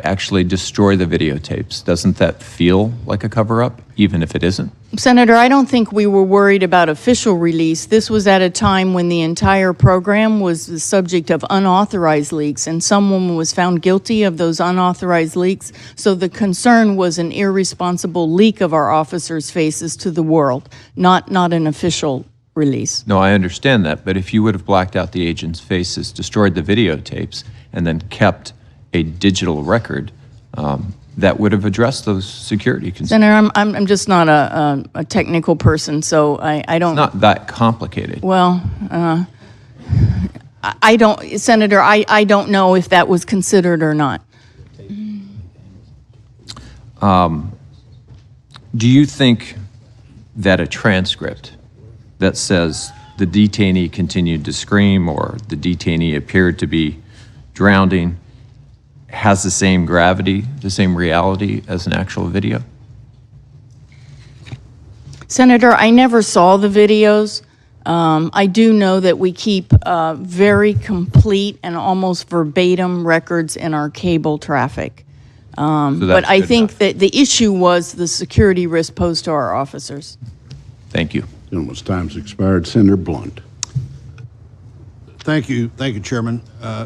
actually destroy the videotapes? Doesn't that feel like a cover-up, even if it isn't? Senator, I don't think we were worried about official release. This was at a time when the entire program was the subject of unauthorized leaks, and someone was found guilty of those unauthorized leaks. So the concern was an irresponsible leak of our officers' faces to the world, not an official release. No, I understand that, but if you would have blacked out the agents' faces, destroyed the videotapes, and then kept a digital record, that would have addressed those security concerns. Senator, I'm just not a technical person, so I don't. It's not that complicated. Well, I don't, Senator, I don't know if that was considered or not. Do you think that a transcript that says the detainee continued to scream or the detainee appeared to be drowning has the same gravity, the same reality as an actual video? Senator, I never saw the videos. I do know that we keep very complete and almost verbatim records in our cable traffic. But I think that the issue was the security risk posed to our officers. Thank you. Gentleman's time's expired. Senator Blunt. Thank you, Chairman.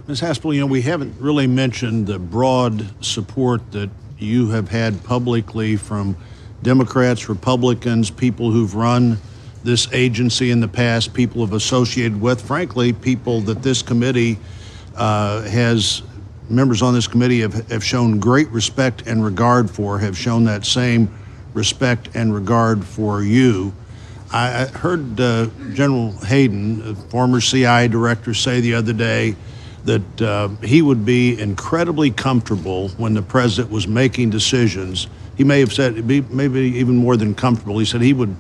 Ms. Haspel, we haven't really mentioned the broad support that you have had publicly from Democrats, Republicans, people who've run this agency in the past, people have associated with, frankly, people that this committee members on this committee have shown great respect and regard for, have shown that same respect and regard for you. I heard General Hayden, former CIA director, say the other day that he would be incredibly comfortable when the president was making decisions. He may have said, maybe even more than comfortable, he said he would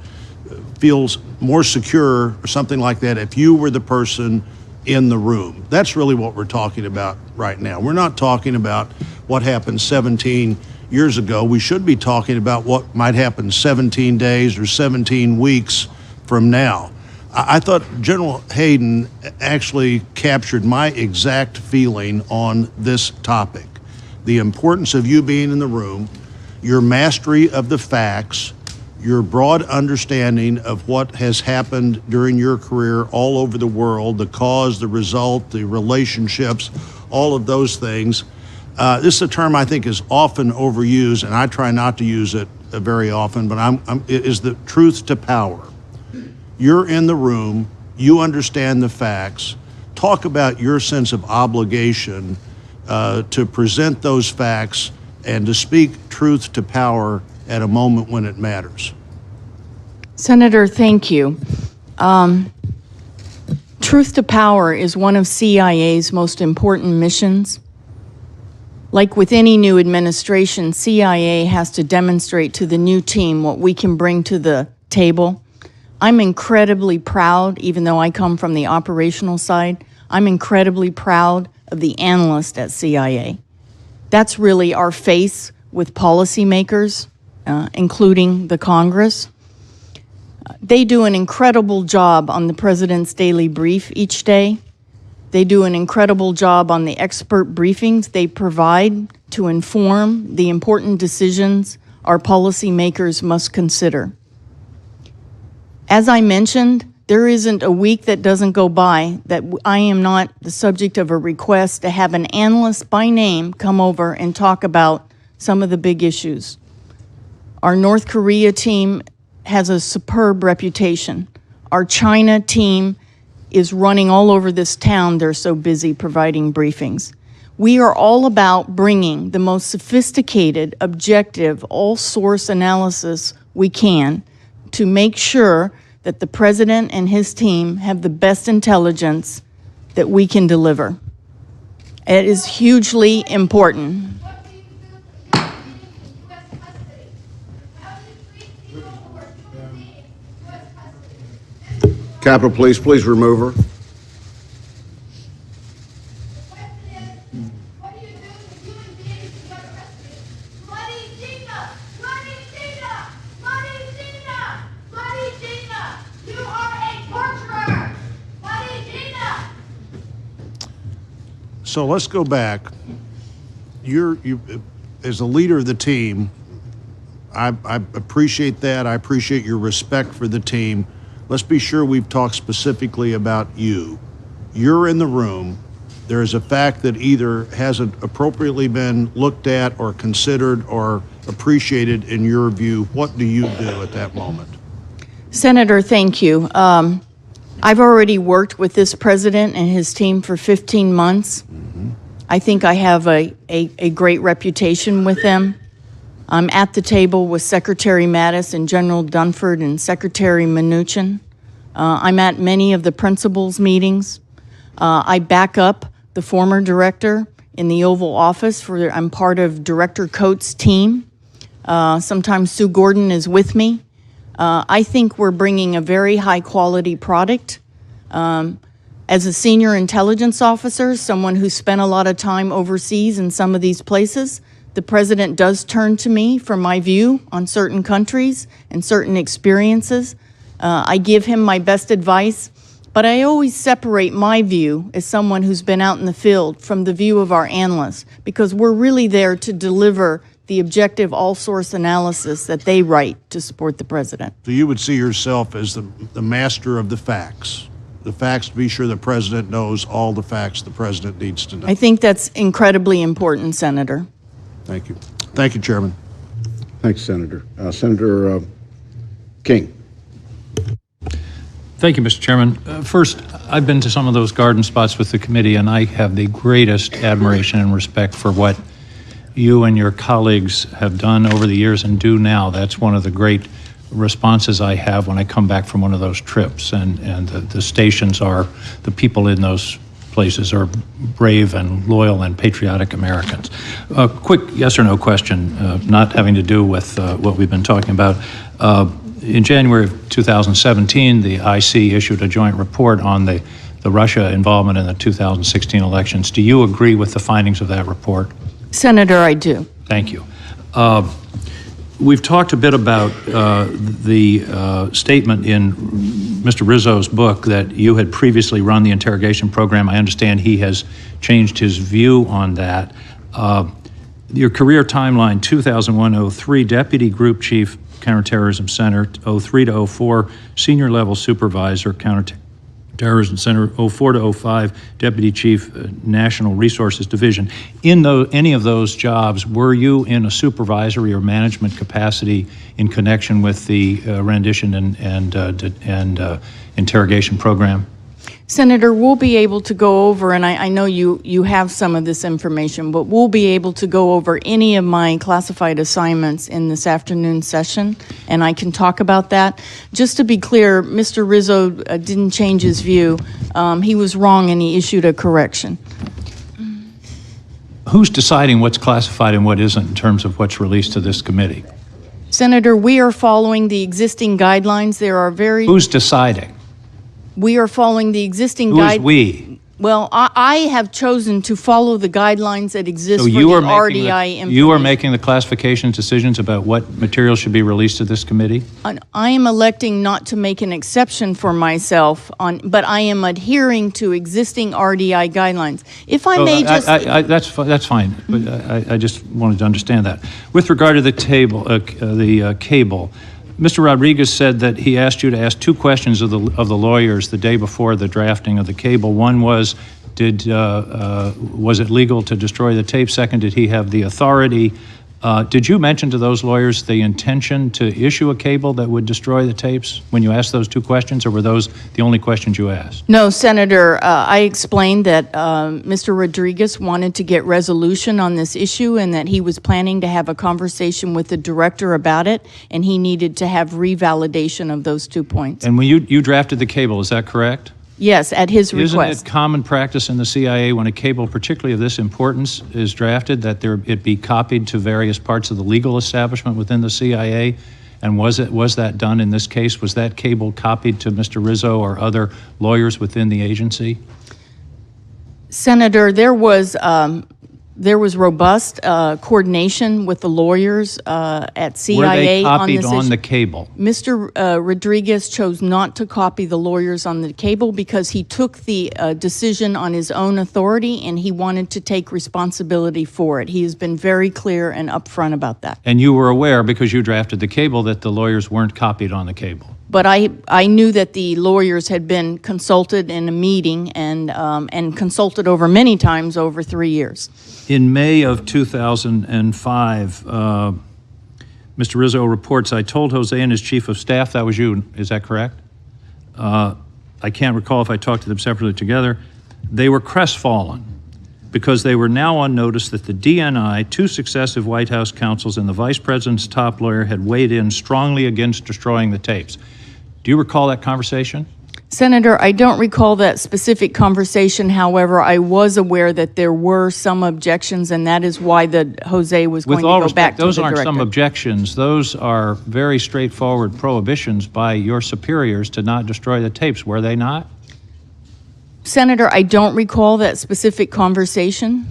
feel more secure or something like that if you were the person in the room. That's really what we're talking about right now. We're not talking about what happened 17 years ago. We should be talking about what might happen 17 days or 17 weeks from now. I thought General Hayden actually captured my exact feeling on this topic. The importance of you being in the room, your mastery of the facts, your broad understanding of what has happened during your career all over the world, the cause, the result, the relationships, all of those things. This is a term I think is often overused, and I try not to use it very often, but it is the truth to power. You're in the room, you understand the facts. Talk about your sense of obligation to present those facts and to speak truth to power at a moment when it matters. Senator, thank you. Truth to power is one of CIA's most important missions. Like with any new administration, CIA has to demonstrate to the new team what we can bring to the table. I'm incredibly proud, even though I come from the operational side, I'm incredibly proud of the analyst at CIA. That's really our face with policymakers, including the Congress. They do an incredible job on the President's daily brief each day. They do an incredible job on the expert briefings they provide to inform the important decisions our policymakers must consider. As I mentioned, there isn't a week that doesn't go by that I am not the subject of a request to have an analyst by name come over and talk about some of the big issues. Our North Korea team has a superb reputation. Our China team is running all over this town. They're so busy providing briefings. We are all about bringing the most sophisticated, objective, all-source analysis we can to make sure that the president and his team have the best intelligence that we can deliver. It is hugely important. Capitol Police, please remove her. What do you do with human beings in your custody? Bloody Gina! Bloody Gina! Bloody Gina! Bloody Gina! You are a torturer! Bloody Gina! So let's go back. You, as a leader of the team, I appreciate that. I appreciate your respect for the team. Let's be sure we've talked specifically about you. You're in the room. There is a fact that either hasn't appropriately been looked at or considered or appreciated in your view. What do you do at that moment? Senator, thank you. I've already worked with this president and his team for 15 months. I think I have a great reputation with them. I'm at the table with Secretary Mattis and General Dunford and Secretary Mnuchin. I'm at many of the principals' meetings. I back up the former director in the Oval Office. I'm part of Director Coates' team. Sometimes Sue Gordon is with me. I think we're bringing a very high-quality product. As a senior intelligence officer, someone who spent a lot of time overseas in some of these places, the president does turn to me for my view on certain countries and certain experiences. I give him my best advice, but I always separate my view as someone who's been out in the field from the view of our analysts, because we're really there to deliver the objective all-source analysis that they write to support the president. So you would see yourself as the master of the facts to be sure the president knows all the facts the president needs to know. I think that's incredibly important, Senator. Thank you. Thank you, Chairman. Thanks, Senator. Senator King. Thank you, Mr. Chairman. First, I've been to some of those garden spots with the committee, and I have the greatest admiration and respect for what you and your colleagues have done over the years and do now. That's one of the great responses I have when I come back from one of those trips, and the stations are, the people in those places are brave and loyal and patriotic Americans. A quick yes or no question, not having to do with what we've been talking about. In January of 2017, the IC issued a joint report on the Russia involvement in the 2016 elections. Do you agree with the findings of that report? Senator, I do. Thank you. We've talked a bit about the statement in Mr. Rizzo's book that you had previously run the interrogation program. I understand he has changed his view on that. Your career timeline, 2001-03, Deputy Group Chief, Counterterrorism Center, 03 to 04, Senior Level Supervisor, Counterterrorism Center, 04 to 05, Deputy Chief, National Resources Division. In any of those jobs, were you in a supervisory or management capacity in connection with the rendition and interrogation program? Senator, we'll be able to go over, and I know you have some of this information, but we'll be able to go over any of my classified assignments in this afternoon session, and I can talk about that. Just to be clear, Mr. Rizzo didn't change his view. He was wrong, and he issued a correction. Who's deciding what's classified and what isn't in terms of what's released to this committee? Senator, we are following the existing guidelines. There are very... Who's deciding? We are following the existing Who is we? Well, I have chosen to follow the guidelines that exist So for the RDI information. you are making the classification decisions about what material should be released to this committee? I am electing not to make an exception for myself, but I am adhering to existing RDI guilines. If I may just... That's fine, but I just wanted to understand that. With regard to the cable, Mr. Rodriguez said that he asked you to ask two questions of the lawyers the day before the drafting of the cable. One was, was it legal to destroy the tape? Second, did he have the authority Did you mention to those lawyers the intention to issue a cable that would destroy the tapes when you asked those two questions, or were those the only questions you asked? No, Senator, I explained that Mr. Rodriguez wanted to get resolution on this issue and that he was planning to have a conversation with the director about it, and he needed to have revalidation of those 2 points. And when you drafted the cable, is that correct? Yes, at his Isn't request. it common practice in the CIA when a cable, particularly of this importance, is drafted, that it be copied to various parts of the legal establishment within the CIA? And was that done in this case? Was that cable copied to Mr. Rizzo or other lawyers within the agency? Senator, there was robust coordination with the lawyers at CIA Were they on copied this on issue. the cable? Mr. Rodriguez chose not to copy the lawyers on the cable because he took the decision on his own authority and he wanted to take responsibility for it. He has been very clear and upfront about that. And you were aware, because you drafted the cable, that the lawyers weren't copied on the cable? But I knew that the lawyers had been consulted in a meeting and consulted over many times over 3 years. In May of 2005, Mr. Rizzo reports, I told Jose and his chief of staff, that was you, is that correct? I can't recall if I talked to them separately or together. They were crestfallen because they were now on notice that the DNI, 2 successive White House counsels, and the vice president's top lawyer had weighed in strongly against destroying the tapes. Do you recall that conversation? Senator, I don't recall that specific conversation. However, I was aware that there were some objections, and that is why Jose was going With all to go back respect, to the those director. aren't some objections. Those are very straightforward prohibitions by your superiors to not destroy the tapes, were they not? Senator, I don't recall that specific conversation.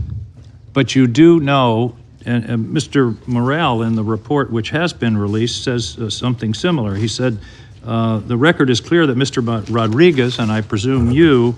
But you do know, and Mr. Morrell in the report which has been released says something similar. He said, the record is clear that Mr. Rodriguez, and I presume you,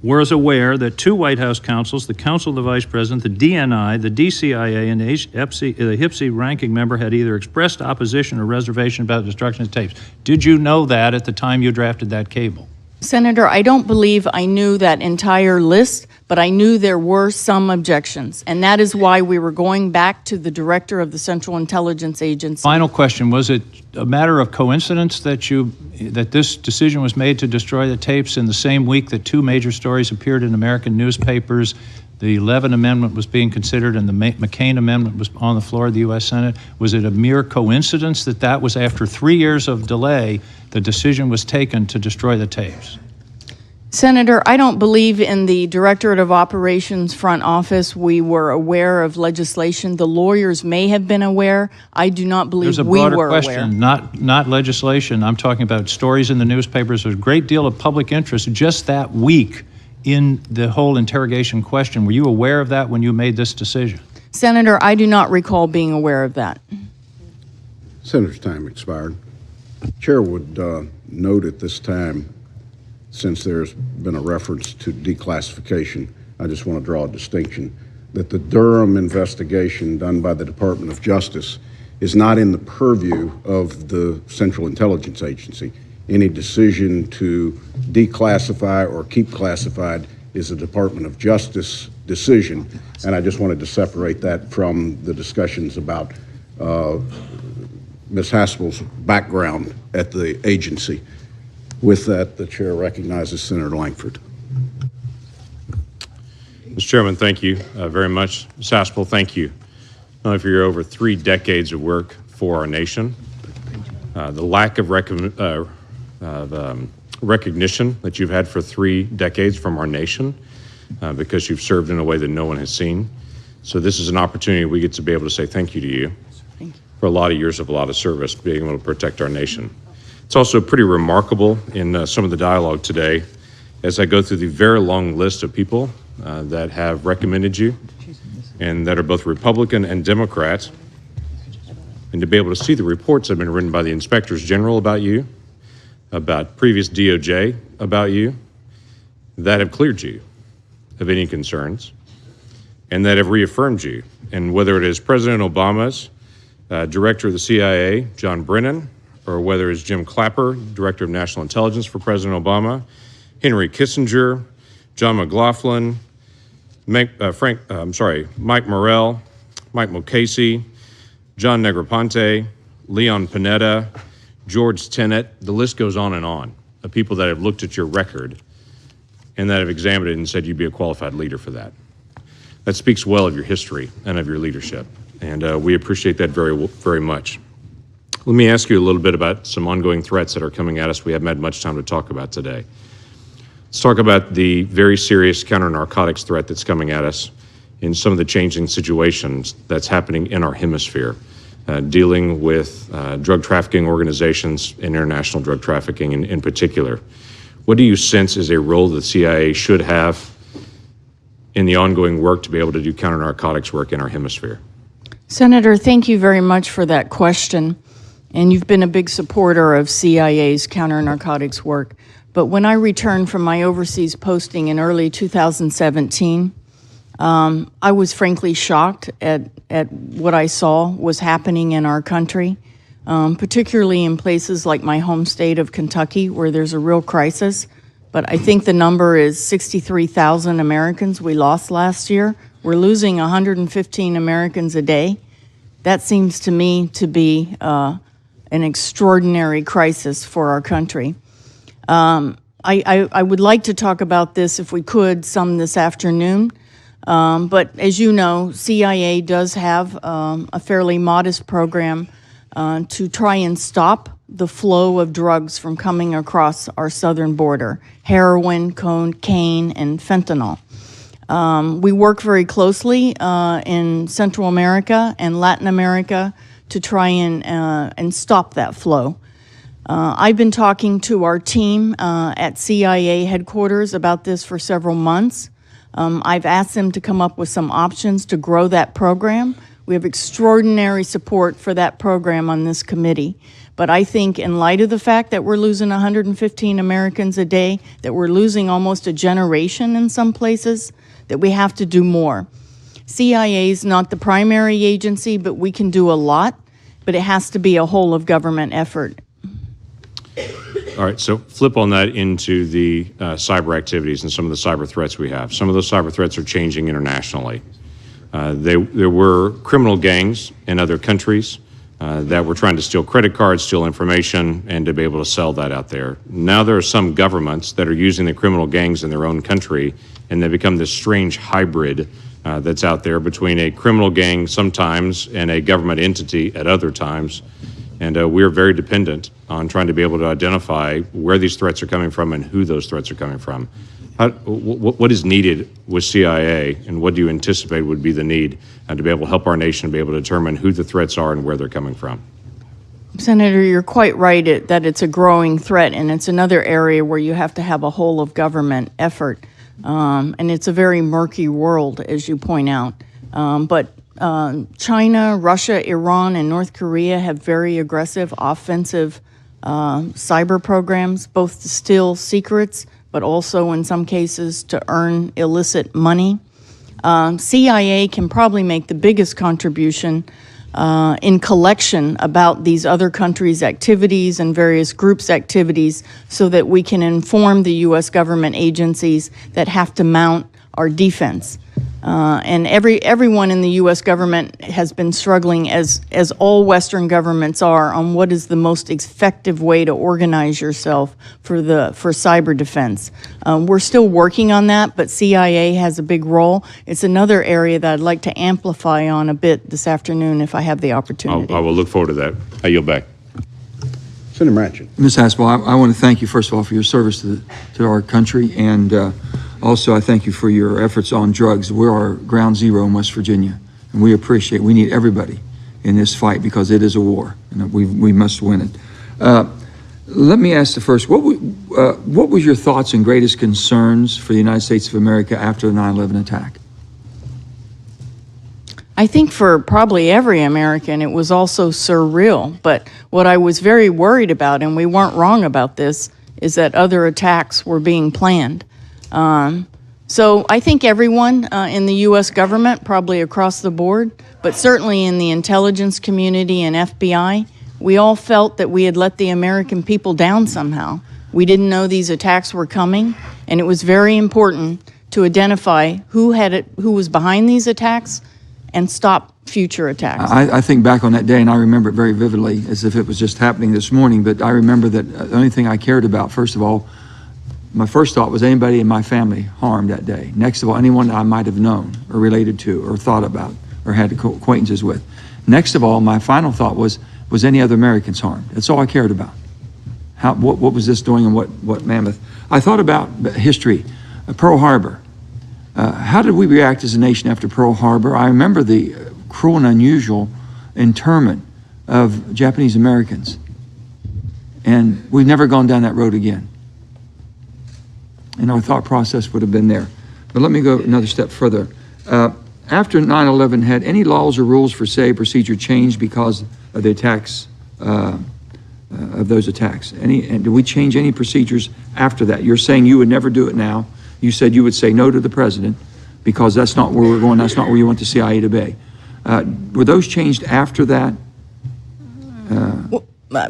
was aware that 2 White House counsels, the counsel of the vice president, the DNI, the DCIA, and the HIPSI ranking member had either expressed opposition or reservation about the destruction of tapes. Did you know that at the time you drafted that cable? Senator, I don't believe I knew that entire list, but I knew there were some objections, and that is why we were going back to the director of the Central Intelligence Agency. Final question, was it a matter of coincidence that this decision was made to destroy the tapes in the same week that 2 major stories appeared in American newspapers? The 11th Amendment was being considered and the McCain Amendment was on the floor of the U.S. Senate. Was it a mere coincidence that that was after 3 years of delay, the decision was taken to destroy the tapes? Senator, I don't believe in the Directorate of Operations front office we were aware of legislation. The lawyers may have been aware. I do not believe There's a we broader were question, aware. not legislation. I'm talking about stories in the newspapers. There's a great deal of public interest just that week in the whole interrogation question. Were you aware of that when you made this decision? Senator, I do not recall being aware of that. Senator's time expired. Chair would note at this time, since there's been a reference to declassification, I just want to draw a distinction that the Durham investigation done by the Department of Justice is not in the purview of the Central Intelligence Agency. Any decision to declassify or keep classified is a Department of Justice decision, and I just wanted to separate that from the discussions about Ms. Haspel's background at the agency. With that, the chair recognizes Senator Langford. Mr. Chairman, thank you very much. Ms. Haspel, thank you not only for your over 3 decades of work for our nation, the lack of recognition that you've had for 3 decades from our nation because you've served in a way that no one has seen. So this is an opportunity we get to be able to say thank you to you for a lot of years of a lot of service, being able to protect our nation. It's also pretty remarkable in some of the dialogue today as I go through the very long list of people that have recommended you and that are both Republican and Democrat, and to be able to see the reports that have been written by the inspectors general about you, about previous DOJ about you, that have cleared you of any concerns and that have reaffirmed you. And whether it is President Obama's director of the CIA, John Brennan, or whether it's Jim Clapper, Director of National Intelligence for President Obama, Henry Kissinger, John McLaughlin, Mike Morrell, Mike Mulcahy, John Negroponte, Leon Panetta, George Tenet, the list goes on, of people that have looked at your record and that have examined it and said you'd be a qualified leader for that. That speaks well of your history and of your leadership, and we appreciate that very, very much. Let me ask you a little bit about some ongoing threats that are coming at us we haven't had much time to talk about today. Let's talk about the very serious counter-narcotics threat that's coming at us in some of the changing situations that's happening in our hemisphere, dealing with drug trafficking organizations and international drug trafficking in particular. What do you sense is a role the CIA should have in the ongoing work to be able to do counter-narcotics work in our hemisphere? Senator, thank you very much for that question. And you've been a big supporter of CIA's counter-narcotics work. But when I returned from my overseas posting in early 2017, I was frankly shocked at what I saw was happening in our country, particularly in places like my home state of Kentucky, where there's a real crisis. But I think the number is 63,000 Americans we lost last year. We're losing 115 Americans a day. That seems to me to be an extraordinary crisis for our country. I would like to talk about this, if we could, some this afternoon. But as you know, CIA does have a fairly modest program to try and stop the flow of drugs from coming across our southern border: heroin, cocaine, and fentanyl. We work very closely in Central America and Latin America to try and stop that flow. I've been talking to our team at CIA headquarters about this for several months. I've asked them to come up with some options to grow that program. We have extraordinary support for that program on this committee. But I think in light of the fact that we're losing 115 Americans a day, that we're losing almost a generation in some places, that we have to do more. CIA is not the primary agency, but we can do a lot, but it has to be a whole of government effort. All right, so flip on that into the cyber activities and some of the cyber threats we have. Some of those cyber threats are changing internationally. There were criminal gangs in other countries that were trying to steal credit cards, steal information, and to be able to sell that out there. Now there are some governments that are using the criminal gangs in their own country, and they become this strange hybrid that's out there between a criminal gang sometimes and a government entity at other times. And we're very dependent on trying to be able to identify where these threats are coming from and who those threats are coming from. What is needed with CIA, and what do you anticipate would be the need to be able to help our nation be able to determine who the threats are and where they're coming from? Senator, you're quite right that it's a growing threat, and it's another area where you have to have a whole of government effort. And it's a very murky world, as you point out. But China, Russia, Iran, and North Korea have very aggressive offensive cyber programs, both to steal secrets, but also in some cases to earn illicit money. CIA can probably make the biggest contribution in collection about these other countries' activities and various groups' activities so that we can inform the U.S. government agencies that have to mount our defense. And everyone in the U.S. government has been struggling, as all Western governments are, on what is the most effective way to organize yourself for cyber defense. We're still working on that, but CIA has a big role. It's another area that I'd like to amplify on a bit this afternoon if I have the opportunity. I will look forward to that. I yield back. Senator Manchin. Ms. Haspel, I want to thank you, first of all, for your service to our country, and also I thank you for your efforts on drugs. We're our ground zero in West Virginia, and we need everybody in this fight because it is a war, and we must win it. Let me ask the first, what was your thoughts and greatest concerns for the United States of America after the 9/11 attack? I think for probably every American, it was also surreal. But what I was very worried about, and we weren't wrong about this, is that other attacks were being planned. So I think everyone in the U.S. government, probably across the board, but certainly in the intelligence community and FBI, we all felt that we had let the American people down somehow. We didn't know these attacks were coming, and it was very important to identify who was behind these attacks and stop future attacks. I think back on that day, and I remember it very vividly, as if it was just happening this morning, but I remember that the only thing I cared about, first of all, my first thought was anybody in my family harmed that day. Next of all, anyone that I might have known or related to or thought about or had acquaintances with. Next of all, my final thought was any other Americans harmed? That's all I cared about. What was this doing and what Mammoth? I thought about history, Pearl Harbor. How did we react as a nation after Pearl Harbor? I remember the cruel and unusual internment of Japanese Americans. And we've never gone down that road again. And our thought process would have been there. But let me go another step further. After 9/11, had any laws or rules for CIA procedure changed because of the attacks, of those attacks? And did we change any procedures after that? You're saying you would never do it now. You said you would say no to the president because that's not where we're going, that's not where you want the CIA to be. Were those changed after that?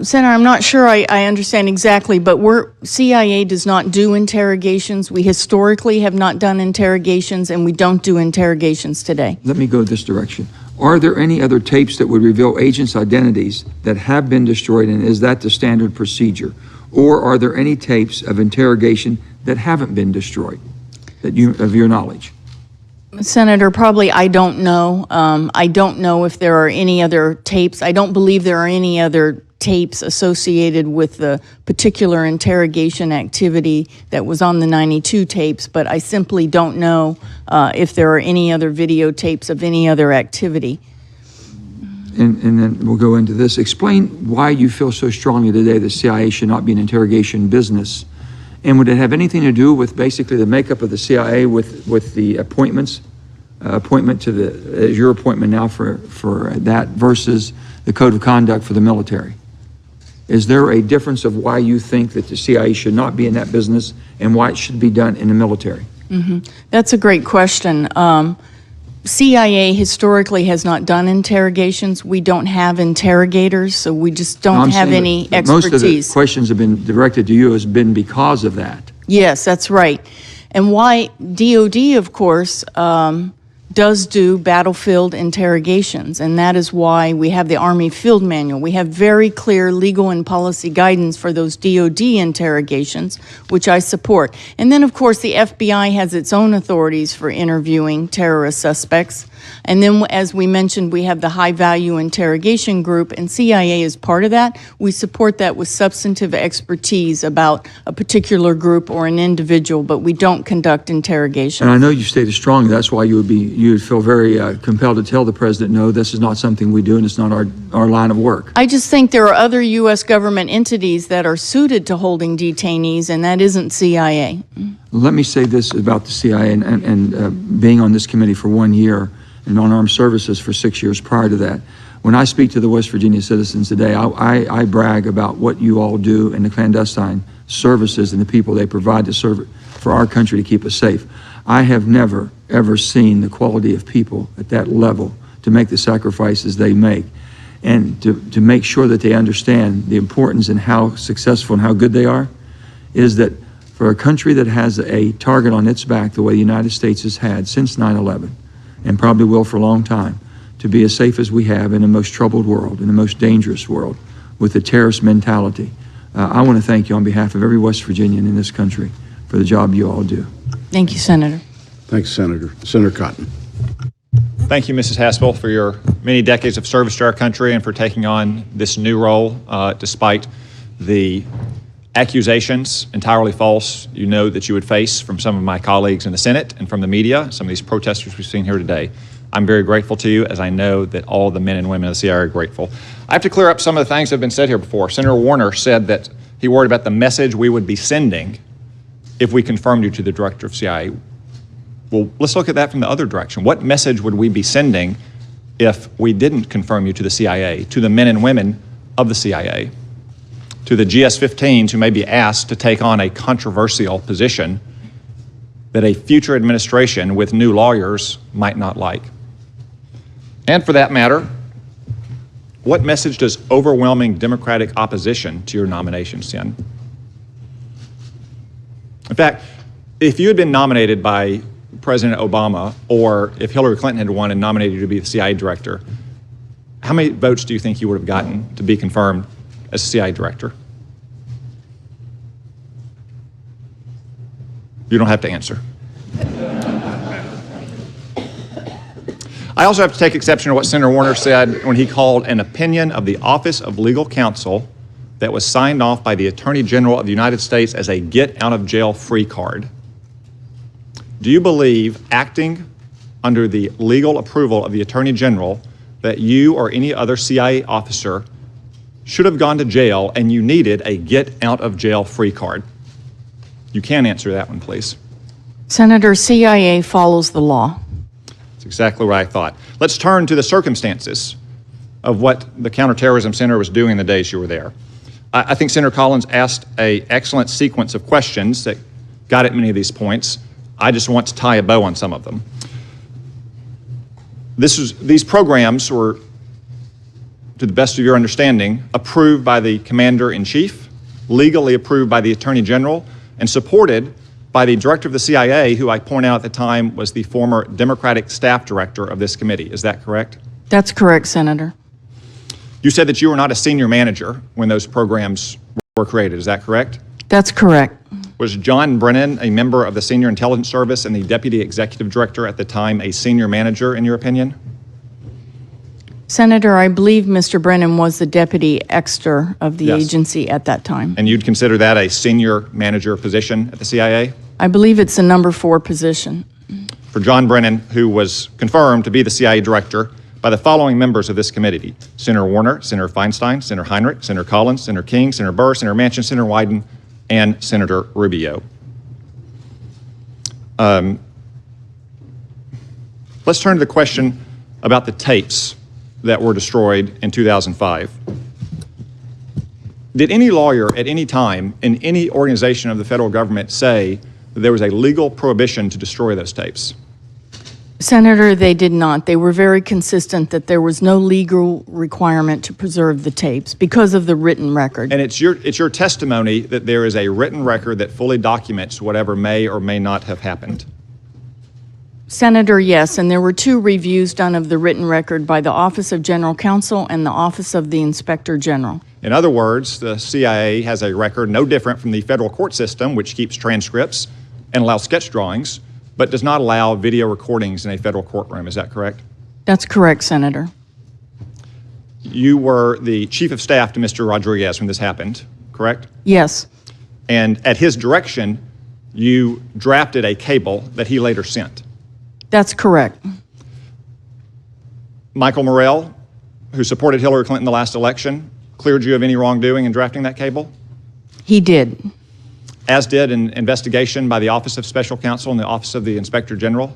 Senator, I'm not sure I understand exactly, but CIA does not do interrogations. We historically have not done interrogations, and we don't do interrogations today. Let me go this direction. Are there any other tapes that would reveal agents' identities that have been destroyed, and is that the standard procedure? Or are there any tapes of interrogation that haven't been destroyed, of your knowledge? Senator, probably I don't know. I don't know if there are any other tapes. I don't believe there are any other tapes associated with the particular interrogation activity that was on the 92 tapes, but I simply don't know if there are any other videotapes of any other activity. And then we'll go into this. Explain why you feel so strongly today the CIA should not be an interrogation business. And would it have anything to do with basically the makeup of the CIA with the appointments, appointment to your appointment now for that versus the code of conduct for the military? Is there a difference of why you think that the CIA should not be in that business and why it should be done in the military? Mm-hmm. That's a great question. CIA historically has not done interrogations. We don't have interrogators, so we just don't have any expertise. Most of the questions have been directed to you has been because of that. Yes, that's right. And why DOD, of course, does do battlefield interrogations, and that is why we have the Army Field Manual. We have very clear legal and policy guidance for those DOD interrogations, which I support. And then, of course, the FBI has its own authorities for interviewing terrorist suspects. And then, as we mentioned, we have the high-value interrogation group, and CIA is part of that. We support that with substantive expertise about a particular group or an individual, but we don't conduct interrogations. And I know you stated strongly, that's why you would feel very compelled to tell the president, no, this is not something we do, and it's not our line of work. I just think there are other U.S. government entities that are suited to holding detainees, and that isn't CIA. Let me say this about the CIA and being on this committee for 1 year and on armed services for 6 years prior to that. When I speak to the West Virginia citizens today, I brag about what you all do in the clandestine services and the people they provide to serve for our country to keep us safe. I have never, ever seen the quality of people at that level to make the sacrifices they make and to make sure that they understand the importance and how successful and how good they are, is that for a country that has a target on its back the way the United States has had since 9/11, and probably will for a long time, to be as safe as we have in the most troubled world, in the most dangerous world, with the terrorist mentality. I want to thank you on behalf of every West Virginian in this country for the job you all do. Thank you, Senator. Thanks, Senator. Senator Cotton. Thank you, Mrs. Haspel, for your many decades of service to our country and for taking on this new role despite the accusations, entirely false, you know, that you would face from some of my colleagues in the Senate and from the media, some of these protesters we've seen here today. I'm very grateful to you, as I know that all the men and women of the CIA are grateful. I have to clear up some of the things that have been said here before. Senator Warner said that he worried about the message we would be sending if we confirmed you to the director of CIA. Well, let's look at that from the other direction. What message would we be sending if we didn't confirm you to the CIA, to the men and women of the CIA? To the GS-15s who may be asked to take on a controversial position that a future administration with new lawyers might not like. And for that matter, what message does overwhelming Democratic opposition to your nomination send? In fact, if you had been nominated by President Obama, or if Hillary Clinton had won and nominated you to be the CIA director, how many votes do you think you would have gotten to be confirmed as CIA director? You don't have to answer. I also have to take exception to what Senator Warner said when he called an opinion of the Office of Legal Counsel that was signed off by the Attorney General of the United States as a get-out-of-jail-free card. Do you believe, acting under the legal approval of the Attorney General, that you or any other CIA officer should have gone to jail and you needed a get-out-of-jail-free card? You can answer that one, please. Senator, CIA follows the law. That's exactly what I thought. Let's turn to the circumstances of what the Counterterrorism Center was doing the days you were there. I think Senator Collins asked an excellent sequence of questions that got at many of these points. I just want to tie a bow on some of them. These programs were, to the best of your understanding, approved by the Commander-in-Chief, legally approved by the Attorney General, and supported by the Director of the CIA, who I point out at the time was the former Democratic staff director of this committee. Is that correct? That's correct, Senator. You said that you were not a senior manager when those programs were created. Is that correct? That's correct. Was John Brennan a member of the Senior Intelligence Service and the Deputy Executive Director at the time a senior manager, in your opinion? Senator, I believe Mr. Brennan was the deputy exter of the Yes. agency at that time. And you'd consider that a senior manager position at the CIA? I believe it's a number 4 position. For John Brennan, who was confirmed to be the CIA director by the following members of this committee: Senator Warner, Senator Feinstein, Senator Heinrich, Senator Collins, Senator King, Senator Burr, Senator Manchin, Senator Wyden, and Senator Rubio. Let's turn to the question about the tapes that were destroyed in 2005. Did any lawyer at any time in any organization of the federal government say that there was a legal prohibition to destroy those tapes? Senator, they did not. They were very consistent that there was no legal requirement to preserve the tapes because of the written record. And it's your testimony that there is a written record that fully documents whatever may or may not have happened. Senator, yes, and there were 2 reviews done of the written record by the Office of General Counsel and the Office of the Inspector General. In other words, the CIA has a record no different from the federal court system, which keeps transcripts and allows sketch drawings, but does not allow video recordings in a federal courtroom. Is that correct? That's correct, Senator. You were the chief of staff to Mr. Rodriguez when this happened, correct? Yes. And at his direction, you drafted a cable that he later sent. That's correct. Michael Morrell, who supported Hillary Clinton in the last election, cleared you of any wrongdoing in drafting that cable? He did. As did an investigation by the Office of Special Counsel and the Office of the Inspector General?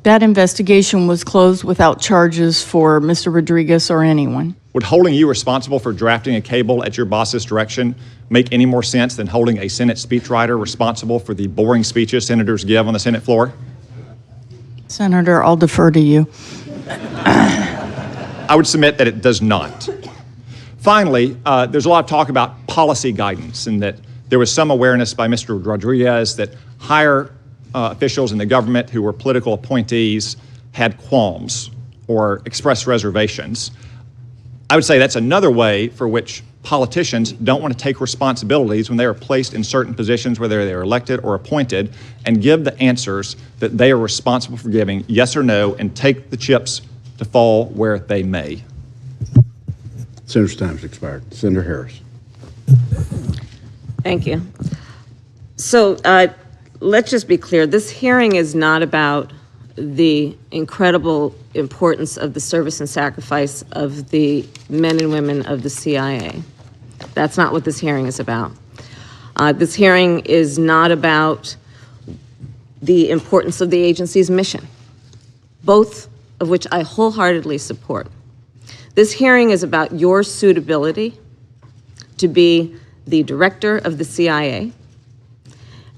That investigation was closed without charges for Mr. Rodriguez or anyone. Would holding you responsible for drafting a cable at your boss's direction make any more sense than holding a Senate speechwriter responsible for the boring speeches senators give on the Senate floor? Senator, I'll defer to you. I would submit that it does not. Finally, there's a lot of talk about policy guidance and that there was some awareness by Mr. Rodriguez that higher officials in the government who were political appointees had qualms or expressed reservations. I would say that's another way for which politicians don't want to take responsibilities when they are placed in certain positions, whether they're elected or appointed, and give the answers that they are responsible for giving, yes or no, and take the chips to fall where they may. Senator's time's expired. Senator Harris. Thank you. So let's just be clear. This hearing is not about the incredible importance of the service and sacrifice of the men and women of the CIA. That's not what this hearing is about. This hearing is not about the importance of the agency's mission, both of which I wholeheartedly support. This hearing is about your suitability to be the director of the CIA,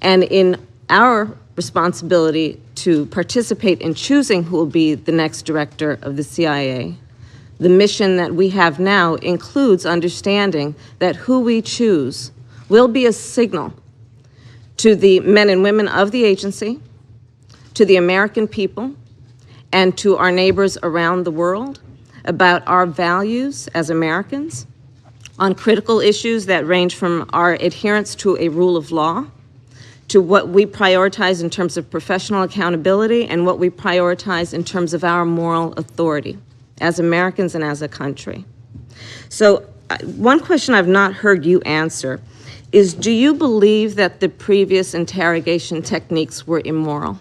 and in our responsibility to participate in choosing who will be the next director of the CIA. The mission that we have now includes understanding that who we choose will be a signal to the men and women of the agency, to the American people and to our neighbors around the world about our values as Americans on critical issues that range from our adherence to a rule of law to what we prioritize in terms of professional accountability and what we prioritize in terms of our moral authority as Americans and as a country. So one question I've not heard you answer is, do you believe that the previous interrogation techniques were immoral?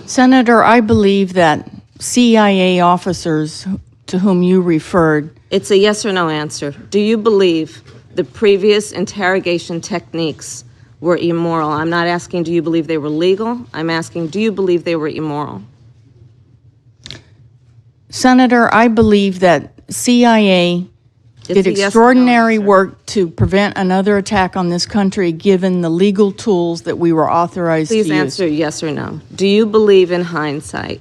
Senator, I believe that CIA officers to whom you referred. It's a yes or no answer. Do you believe the previous interrogation techniques were immoral? I'm not asking, do you believe they were legal? I'm asking, do you believe they were immoral? Senator, I believe that CIA did extraordinary work to prevent another attack on this country, given the legal tools that we were authorized to use. Please answer yes or no. Do you believe in hindsight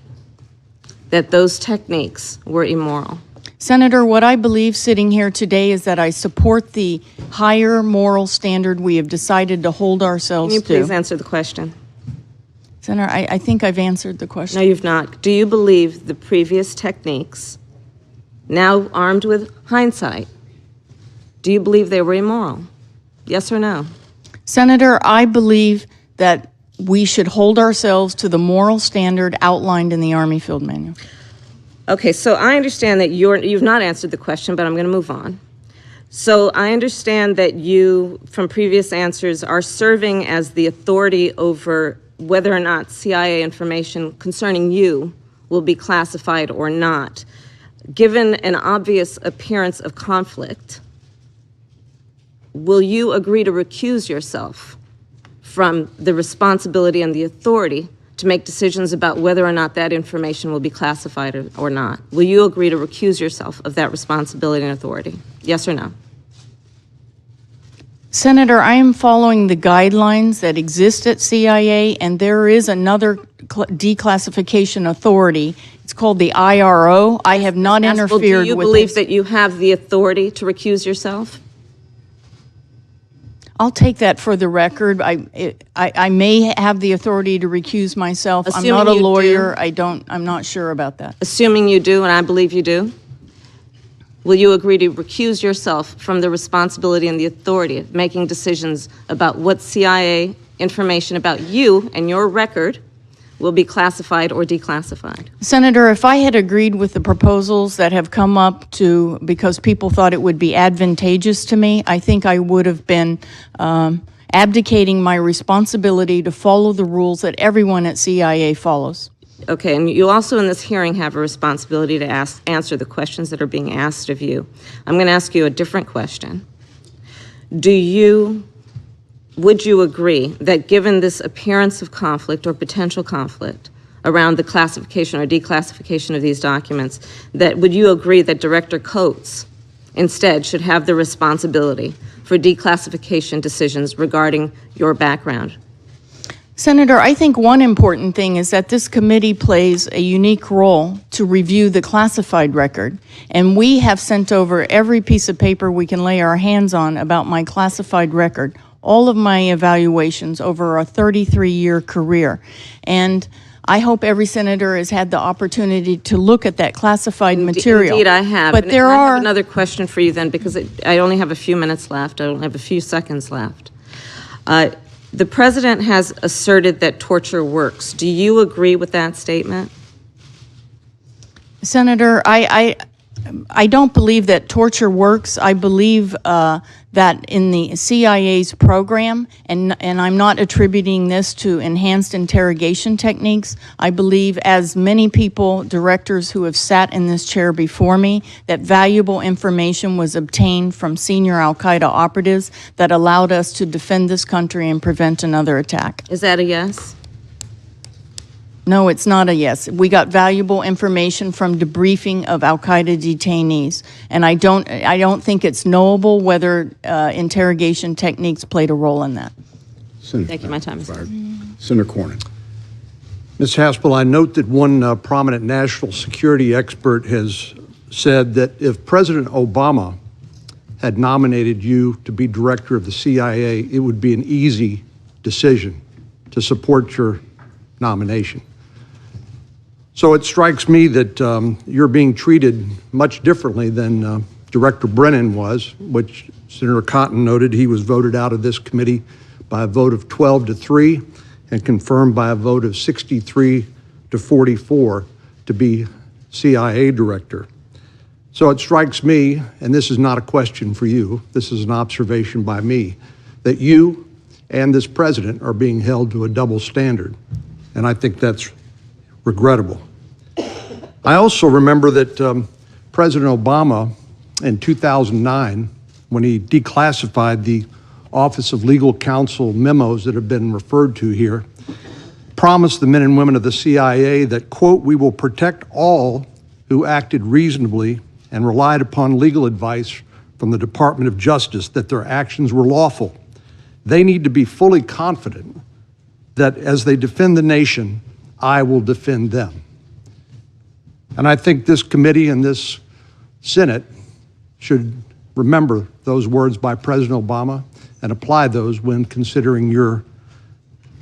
that those techniques were immoral? Senator, what I believe sitting here today is that I support the higher moral standard we have decided to hold ourselves to. Can you please answer the question? Senator, I think I've answered the question. No, you've not. Do you believe the previous techniques, now armed with hindsight, do you believe they were immoral? Yes or no? Senator, I believe that we should hold ourselves to the moral standard outlined in the Army Field Manual. Okay, so I understand that you've not answered the question, but I'm going to move on. So I understand that you, from previous answers, are serving as the authority over whether or not CIA information concerning you will be classified or not. Given an obvious appearance of conflict, will you agree to recuse yourself from the responsibility and the authority to make decisions about whether or not that information will be classified or not? Will you agree to recuse yourself of that responsibility and authority? Yes or no? Senator, I am following the guidelines that exist at CIA, and there is another declassification authority. It's called the IRO. I have not interfered with it. Do you believe that you have the authority to recuse yourself? I'll take that for the record. I may have the authority to recuse myself. Assuming I'm not a you lawyer. do. I'm not sure about that. Assuming you do, and I believe you do, will you agree to recuse yourself from the responsibility and the authority of making decisions about what CIA information about you and your record will be classified or declassified? Senator, if I had agreed with the proposals that have come up because people thought it would be advantageous to me, I think I would have been abdicating my responsibility to follow the rules that everyone at CIA follows. Okay, and you also in this hearing have a responsibility to answer the questions that are being asked of you. I'm going to ask you a different question. Would you agree that given this appearance of conflict or potential conflict around the classification or declassification of these documents, would you agree that Director Coates instead should have the responsibility for declassification decisions regarding your background? Senator, I think one important thing is that this committee plays a unique role to review the classified record, and we have sent over every piece of paper we can lay our hands on about my classified record, all of my evaluations over a 33-year career. And I hope every senator has had the opportunity to look at that classified material. Indeed, I have. But I have another question for you then, because I only have a few minutes left. I only have a few seconds left. The president has asserted that torture works. Do you agree with that statement? Senator, I don't believe that torture works. I believe that in the CIA's program, and I'm not attributing this to enhanced interrogation techniques, I believe, as many people, directors who have sat in this chair before me, that valuable information was obtained from senior al-Qaeda operatives that allowed us to defend this country and prevent another attack. Is that a yes? No, it's not a yes. We got valuable information from debriefing of al-Qaeda detainees, and I don't think it's knowable whether interrogation techniques played a role in that. Thank you. My time is up. Senator Cornyn. Ms. Haspel, I note that one prominent national security expert has said that if President Obama had nominated you to be director of the CIA, it would be an easy decision to support your nomination. So it strikes me that you're being treated much differently than Director Brennan was, which Senator Cotton noted he was voted out of this committee by a vote of 12-3 and confirmed by a vote of 63-44 to be CIA director. So it strikes me, and this is not a question for you, this is an observation by me, that you and this president are being held to a double standard, and I think that's regrettable. I also remember that President Obama in 2009, when he declassified the Office of Legal Counsel memos that have been referred to here, promised the men and women of the CIA that, quote, "We will protect all who acted reasonably and relied upon legal advice from the Department of Justice, that their actions were lawful. They need to be fully confident that as they defend the nation, I will defend them." And I think this committee and this Senate should remember those words by President Obama and apply those when considering your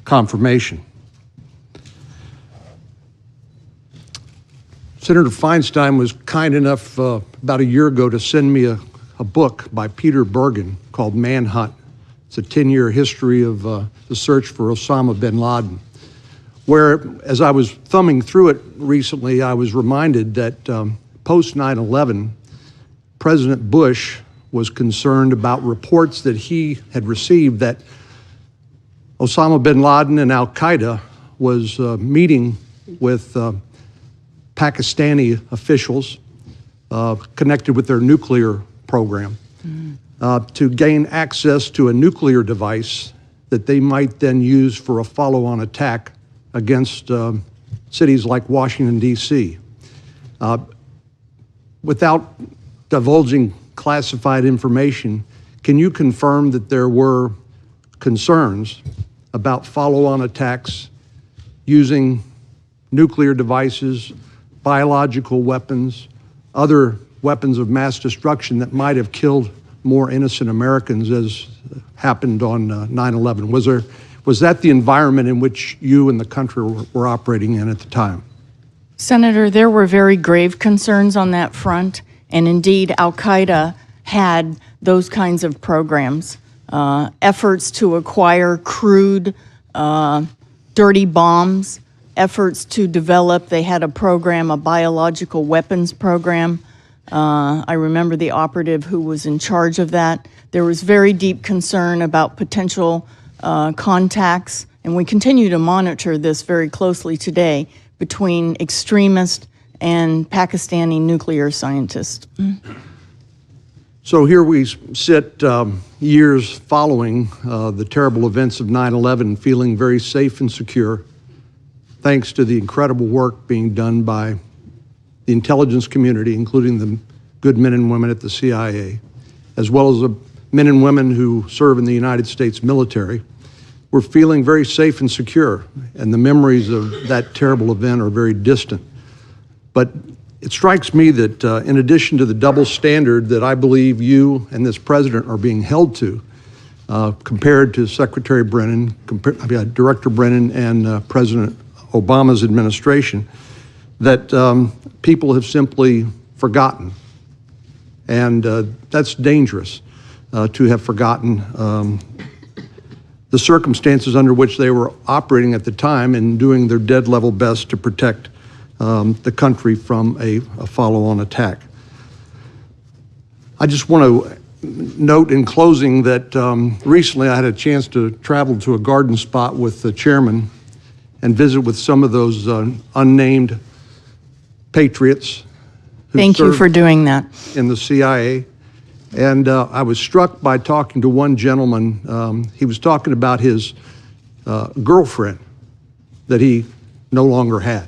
confirmation. Senator Feinstein was kind enough about a year ago to send me a book by Peter Bergen called Manhunt. It's a 10-year history of the search for Osama bin Laden, where, as I was thumbing through it recently, I was reminded that post 9/11, President Bush was concerned about reports that he had received that Osama bin Laden and Al-Qaeda was meeting with Pakistani officials connected with their nuclear program to gain access to a nuclear device that they might then use for a follow-on attack against cities like Washington, D.C. Without divulging classified information, can you confirm that there were concerns about follow-on attacks using nuclear devices, biological weapons, other weapons of mass destruction that might have killed more innocent Americans, as happened on 9/11? Was that the environment in which you and the country were operating in at the time? Senator, there were very grave concerns on that front, and indeed Al-Qaeda had those kinds of programs, efforts to acquire crude, dirty bombs, efforts to develop, they had a program, a biological weapons program. I remember the operative who was in charge of that. There was very deep concern about potential contacts, and we continue to monitor this very closely today, between extremist and Pakistani nuclear scientists. So here we sit years following the terrible events of 9/11, feeling very safe and secure, thanks to the incredible work being done by the intelligence community, including the good men and women at the CIA, as well as the men and women who serve in the United States military. We're feeling very safe and secure, and the memories of that terrible event are very distant. But it strikes me that in addition to the double standard that I believe you and this president are being held to, compared to Secretary Brennan, Director Brennan, and President Obama's administration, that people have simply forgotten. And that's dangerous, to have forgotten the circumstances under which they were operating at the time and doing their dead level best to protect the country from a follow-on attack. I just want to note in closing that recently I had a chance to travel to a garden spot with the chairman and visit with some of those unnamed patriots. Thank you for doing that. In the CIA. And I was struck by talking to one gentleman. He was talking about his girlfriend that he no longer had.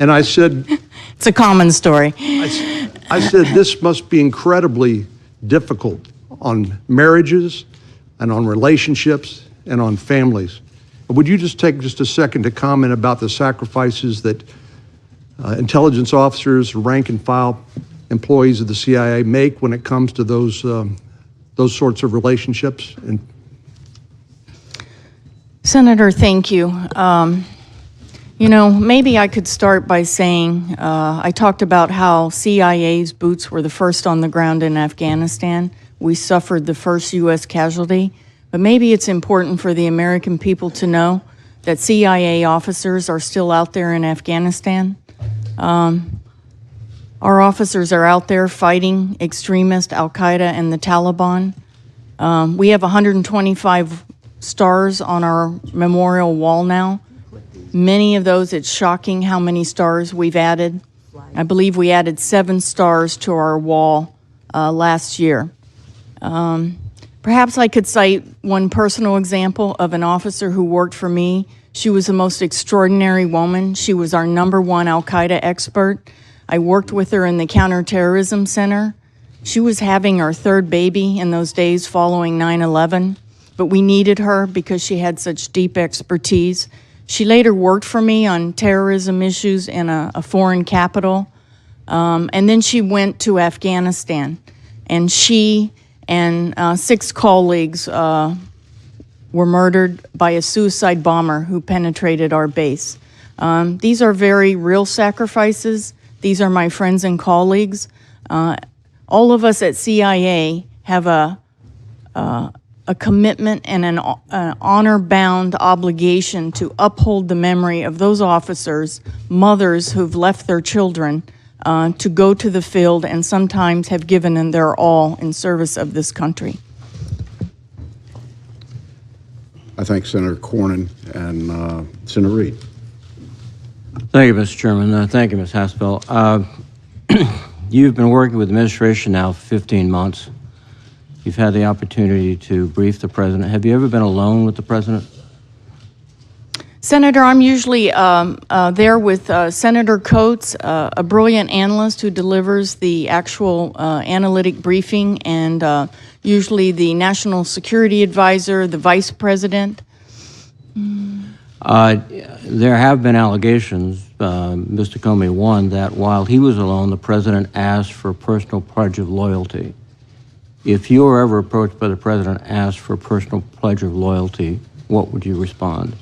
And I said, it's a common story. I said, this must be incredibly difficult on marriages and on relationships and on families. Would you just take just a second to comment about the sacrifices that intelligence officers, rank and file employees of the CIA make when it comes to those sorts of relationships? And Senator, thank you. You know, maybe I could start by saying I talked about how CIA's boots were the first on the ground in Afghanistan. We suffered the first U.S. casualty, but maybe it's important for the American people to know that CIA officers are still out there in Afghanistan. Our officers are out there fighting extremist Al-Qaeda and the Taliban. We have 125 stars on our memorial wall now. Many of those, it's shocking how many stars we've added. I believe we added 7 stars to our wall last year. Perhaps I could cite one personal example of an officer who worked for me. She was the most extraordinary woman. She was our #1 Al-Qaeda expert. I worked with her in the Counterterrorism Center. She was having her 3rd baby in those days following 9/11, but we needed her because she had such deep expertise. She later worked for me on terrorism issues in a foreign capital, and then she went to Afghanistan, and she and 6 colleagues were murdered by a suicide bomber who penetrated our base. These are very real sacrifices. These are my friends and colleagues. All of us at CIA have a commitment and an honor-bound obligation to uphold the memory of those officers, mothers who've left their children to go to the field and sometimes have given them their all in service of this country. I thank Senator Cornyn and Senator Reid. Thank you, Mr. Chairman. Thank you, Ms. Haspel. You've been working with the administration now for 15 months. You've had the opportunity to brief the president. Have you ever been alone with the president? Senator, I'm usually there with Senator Coates, a brilliant analyst who delivers the actual analytic briefing, and usually the National Security Advisor, the Vice President. There have been allegations, Mr. Comey, one, that while he was alone, the president asked for a personal pledge of loyalty. If you were ever approached by the president and asked for a personal pledge of loyalty, what would you respond?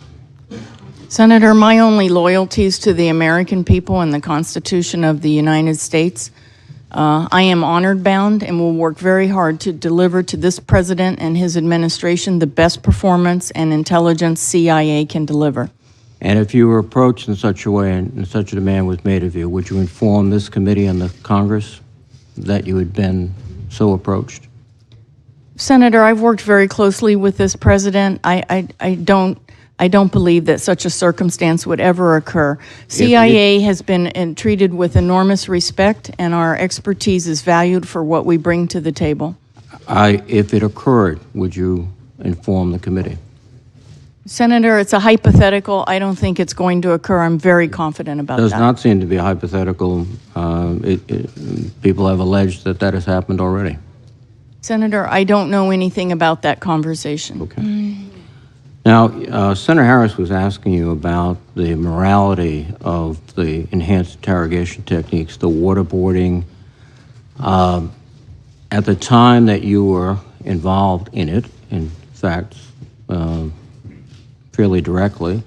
Senator, my only loyalty is to the American people and the Constitution of the United States. I am honored bound and will work very hard to deliver to this president and his administration the best performance and intelligence CIA can deliver. And if you were approached in such a way and such a demand was made of you, would you inform this committee and the Congress that you had been so approached? Senator, I've worked very closely with this president. I don't believe that such a circumstance would ever occur. CIA has been treated with enormous respect, and our expertise is valued for what we bring to the table. If it occurred, would you inform the committee? Senator, it's a hypothetical. I don't think it's going to occur. I'm very confident about that. It does not seem to be a hypothetical. People have alleged that that has happened already. Senator, I don't know anything about that conversation. Okay. Now, Senator Harris was asking you about the morality of the enhanced interrogation techniques, the waterboarding. At the time that you were involved in it, in fact, fairly directly,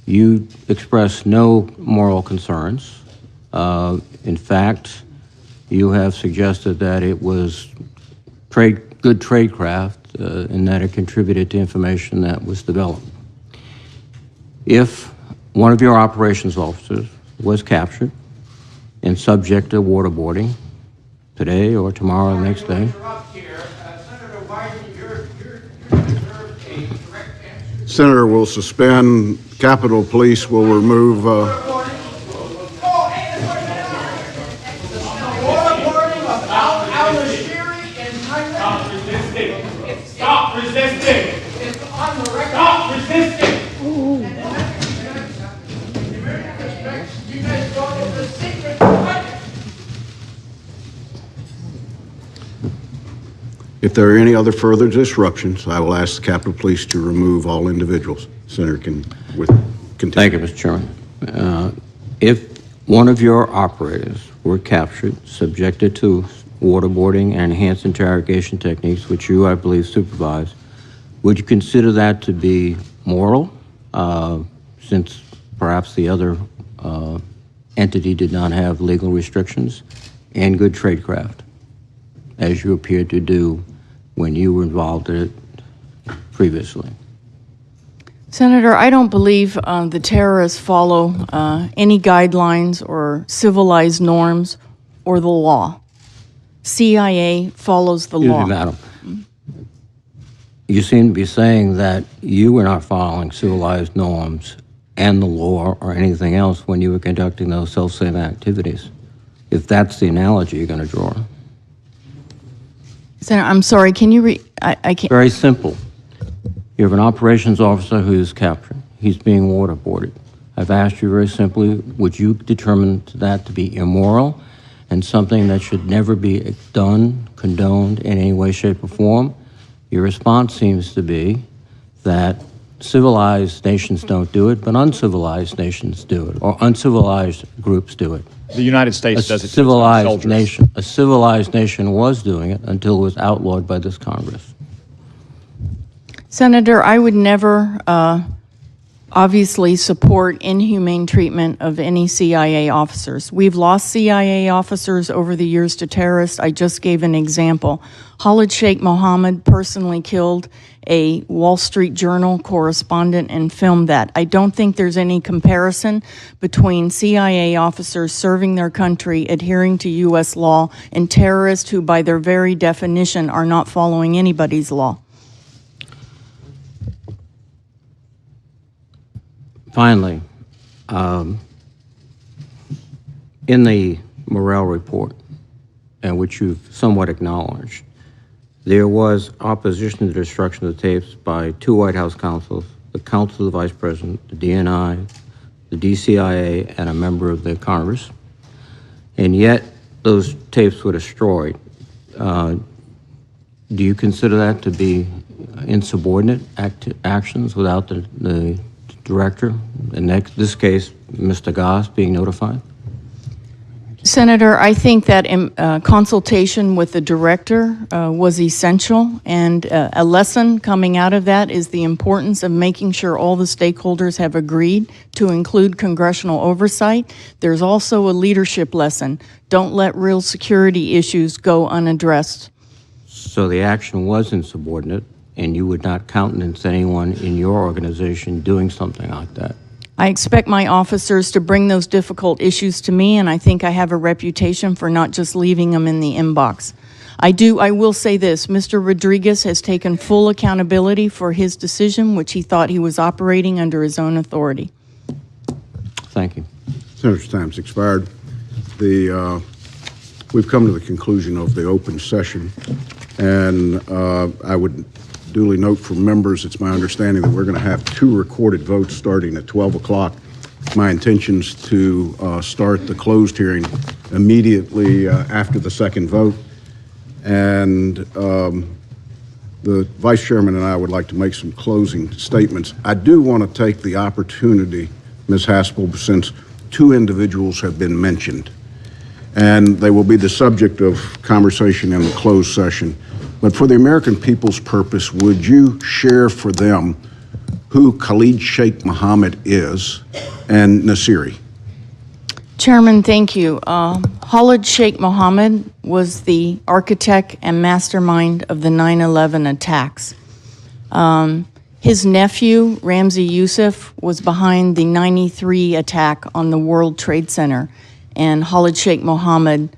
you expressed no moral concerns. In fact, you have suggested that it was good tradecraft in that it contributed to information that was developed. If one of your operations officers was captured and subject to waterboarding today or tomorrow or the next day, Senator will suspend. Capitol Police will remove. Stop resisting! It's on the record. Stop resisting! You guys don't know the secret weapon. If there are any other further disruptions, I will ask the Capitol Police to remove all individuals. Senator can continue. Thank you, Mr. Chairman. If one of your operators were captured, subjected to waterboarding and enhanced interrogation techniques, which you, I believe, supervise, Would you consider that to be moral, since perhaps the other entity did not have legal restrictions, and good tradecraft, as you appeared to do when you were involved in it previously? Senator, I don't believe the terrorists follow any guidelines or civilized norms or the law. CIA follows the law. Excuse me, madam. You seem to be saying that you were not following civilized norms and the law or anything else when you were conducting those self-same activities, if that's the analogy you're going to draw. Senator, I'm sorry, can you I can't. Very simple. You have an operations officer who's captured. He's being waterboarded. I've asked you very simply, would you determine that to be immoral and something that should never be done, condoned in any way, shape, or form? Your response seems to be that civilized nations don't do it, but uncivilized nations do it, or uncivilized groups do it. The United States does it to its own civilized soldiers. nation. A civilized nation was doing it until it was outlawed by this Congress. Senator, I would never obviously support inhumane treatment of any CIA officers. We've lost CIA officers over the years to terrorists. I just gave an example. Khalid Sheikh Mohammed personally killed a Wall Street Journal correspondent and filmed that. I don't think there's any comparison between CIA officers serving their country, adhering to U.S. law, and terrorists who, by their very definition, are not following anybody's law. Finally, in the morale report, and which you've somewhat acknowledged, there was opposition to the destruction of the tapes by 2 White House counsels, the Counsel of the Vice President, the DNI, the DCIA, and a member of the Congress. And yet, those tapes were destroyed. Do you consider that to be insubordinate actions without the director, in this case, Mr. Goss, being notified? Senator, I think that consultation with the director was essential, and a lesson coming out of that is the importance of making sure all the stakeholders have agreed to include congressional oversight. There's also a leadership lesson. Don't let real security issues go unaddressed. So the action was insubordinate, and you would not countenance anyone in your organization doing something like that? I expect my officers to bring those difficult issues to me, and I think I have a reputation for not just leaving them in the inbox. I will say this, Mr. Rodriguez has taken full accountability for his decision, which he thought he was operating under his own authority. Thank you. Senator's time's expired. We've come to the conclusion of the open session, and I would duly note for members, it's my understanding that we're going to have 2 recorded votes starting at 12 o'clock. My intention is to start the closed hearing immediately after the second vote. And the Vice Chairman and I would like to make some closing statements. I do want to take the opportunity, Ms. Haspel, since 2 individuals have been mentioned, and they will be the subject of conversation in the closed session. But for the American people's purpose, would you share for them who Khalid Sheikh Mohammed is and Nasiri? Chairman, thank you. Khalid Sheikh Mohammed was the architect and mastermind of the 9/11 attacks. His nephew, Ramzi Youssef, was behind the 93 attack on the World Trade Center, and Khalid Sheikh Mohammed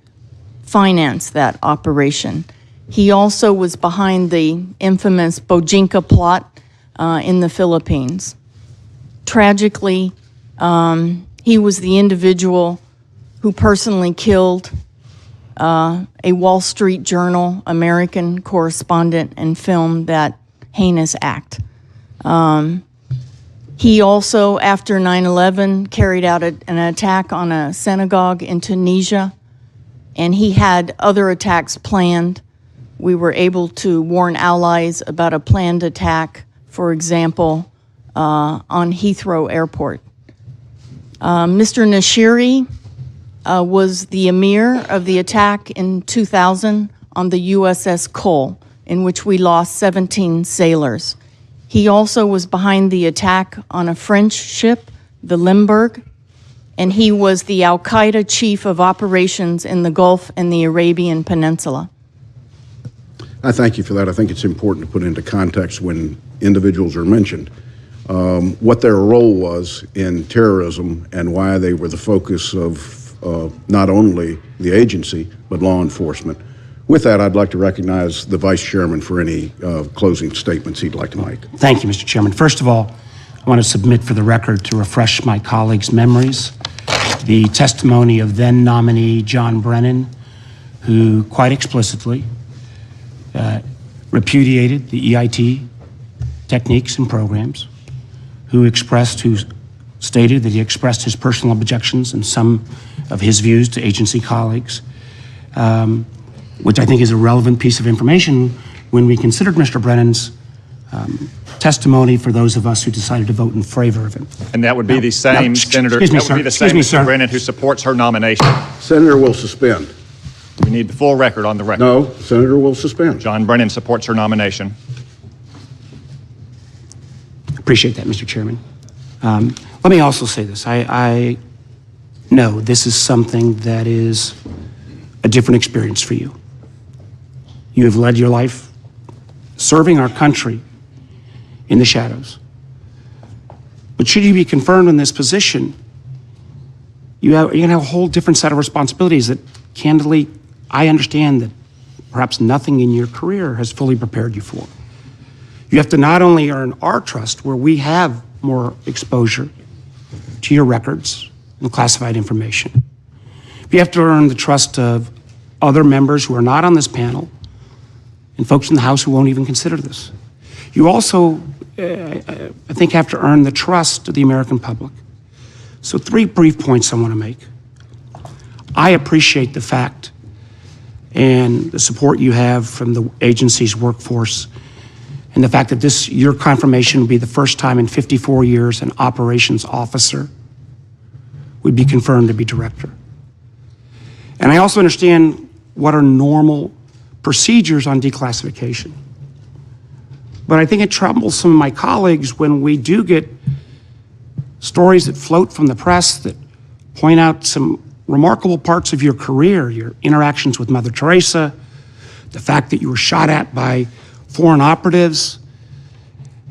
financed that operation. He also was behind the infamous Bojinka plot in the Philippines. Tragically, he was the individual who personally killed a Wall Street Journal American correspondent and filmed that heinous act. He also, after 9/11, carried out an attack on a synagogue in Tunisia, and he had other attacks planned. We were able to warn allies about a planned attack, for example, on Heathrow Airport. Mr. Nashiri was the emir of the attack in 2000 on the USS Cole, in which we lost 17 sailors. He also was behind the attack on a French ship, the Limburg, and he was the Al-Qaeda chief of operations in the Gulf and the Arabian Peninsula. I thank you for that. I think it's important to put into context when individuals are mentioned, what their role was in terrorism and why they were the focus of not only the agency, but law enforcement. With that, I'd like to recognize the Vice Chairman for any closing statements he'd like to make. Thank you, Mr. Chairman. First of all, I want to submit for the record, to refresh my colleagues' memories, the testimony of then nominee John Brennan, who quite explicitly repudiated the EIT techniques and programs, who stated that he expressed his personal objections and some of his views to agency colleagues, which I think is a relevant piece of information when we considered Mr. Brennan's testimony for those of us who decided to vote in favor of him. And that would be the same Senator, excuse me, that would be the same Mr. Brennan who supports her nomination. Senator will suspend. We need the full record on the record. No, Senator will suspend. John Brennan supports her nomination. Appreciate that, Mr. Chairman. Let me also say this. I know this is something that is a different experience for you. You have led your life serving our country in the shadows. But should you be confirmed in this position, you're going to have a whole different set of responsibilities that, candidly, I understand that perhaps nothing in your career has fully prepared you for. You have to not only earn our trust, where we have more exposure to your records and classified information, but you have to earn the trust of other members who are not on this panel and folks in the House who won't even consider this. You also, I think, have to earn the trust of the American public. So 3 brief points I want to make. I appreciate the fact and the support you have from the agency's workforce, and the fact that your confirmation will be the first time in 54 years an operations officer would be confirmed to be director. And I also understand what are normal procedures on declassification. But I think it troubles some of my colleagues when we do get stories that float from the press that point out some remarkable parts of your career, your interactions with Mother Teresa, the fact that you were shot at by foreign operatives.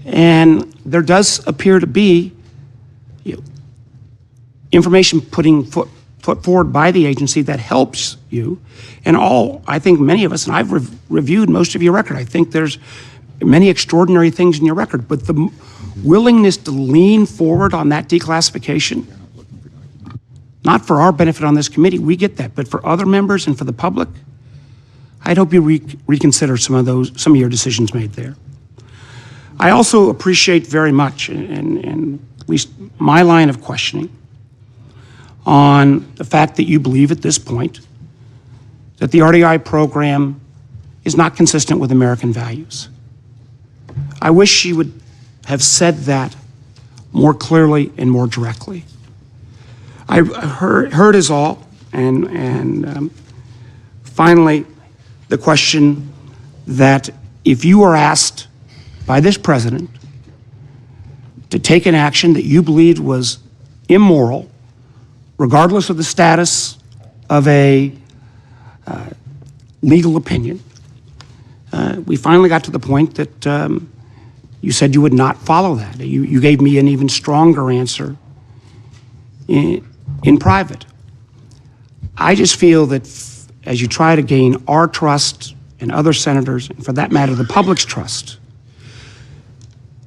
And there does appear to be information put forward by the agency that helps you. And I think many of us, and I've reviewed most of your record, I think there's many extraordinary things in your record, but the willingness to lean forward on that declassification, not for our benefit on this committee, we get that, but for other members and for the public, I'd hope you reconsider some of your decisions made there. I also appreciate very much, and at least my line of questioning, on the fact that you believe at this point that the RDI program is not consistent with American values. I wish you would have said that more clearly and more directly. I heard is all, and finally, the question that if you are asked by this president to take an action that you believed was immoral, regardless of the status of a legal opinion, we finally got to the point that you said you would not follow that. You gave me an even stronger answer in private. I just feel that as you try to gain our trust and other senators, and for that matter, the public's trust,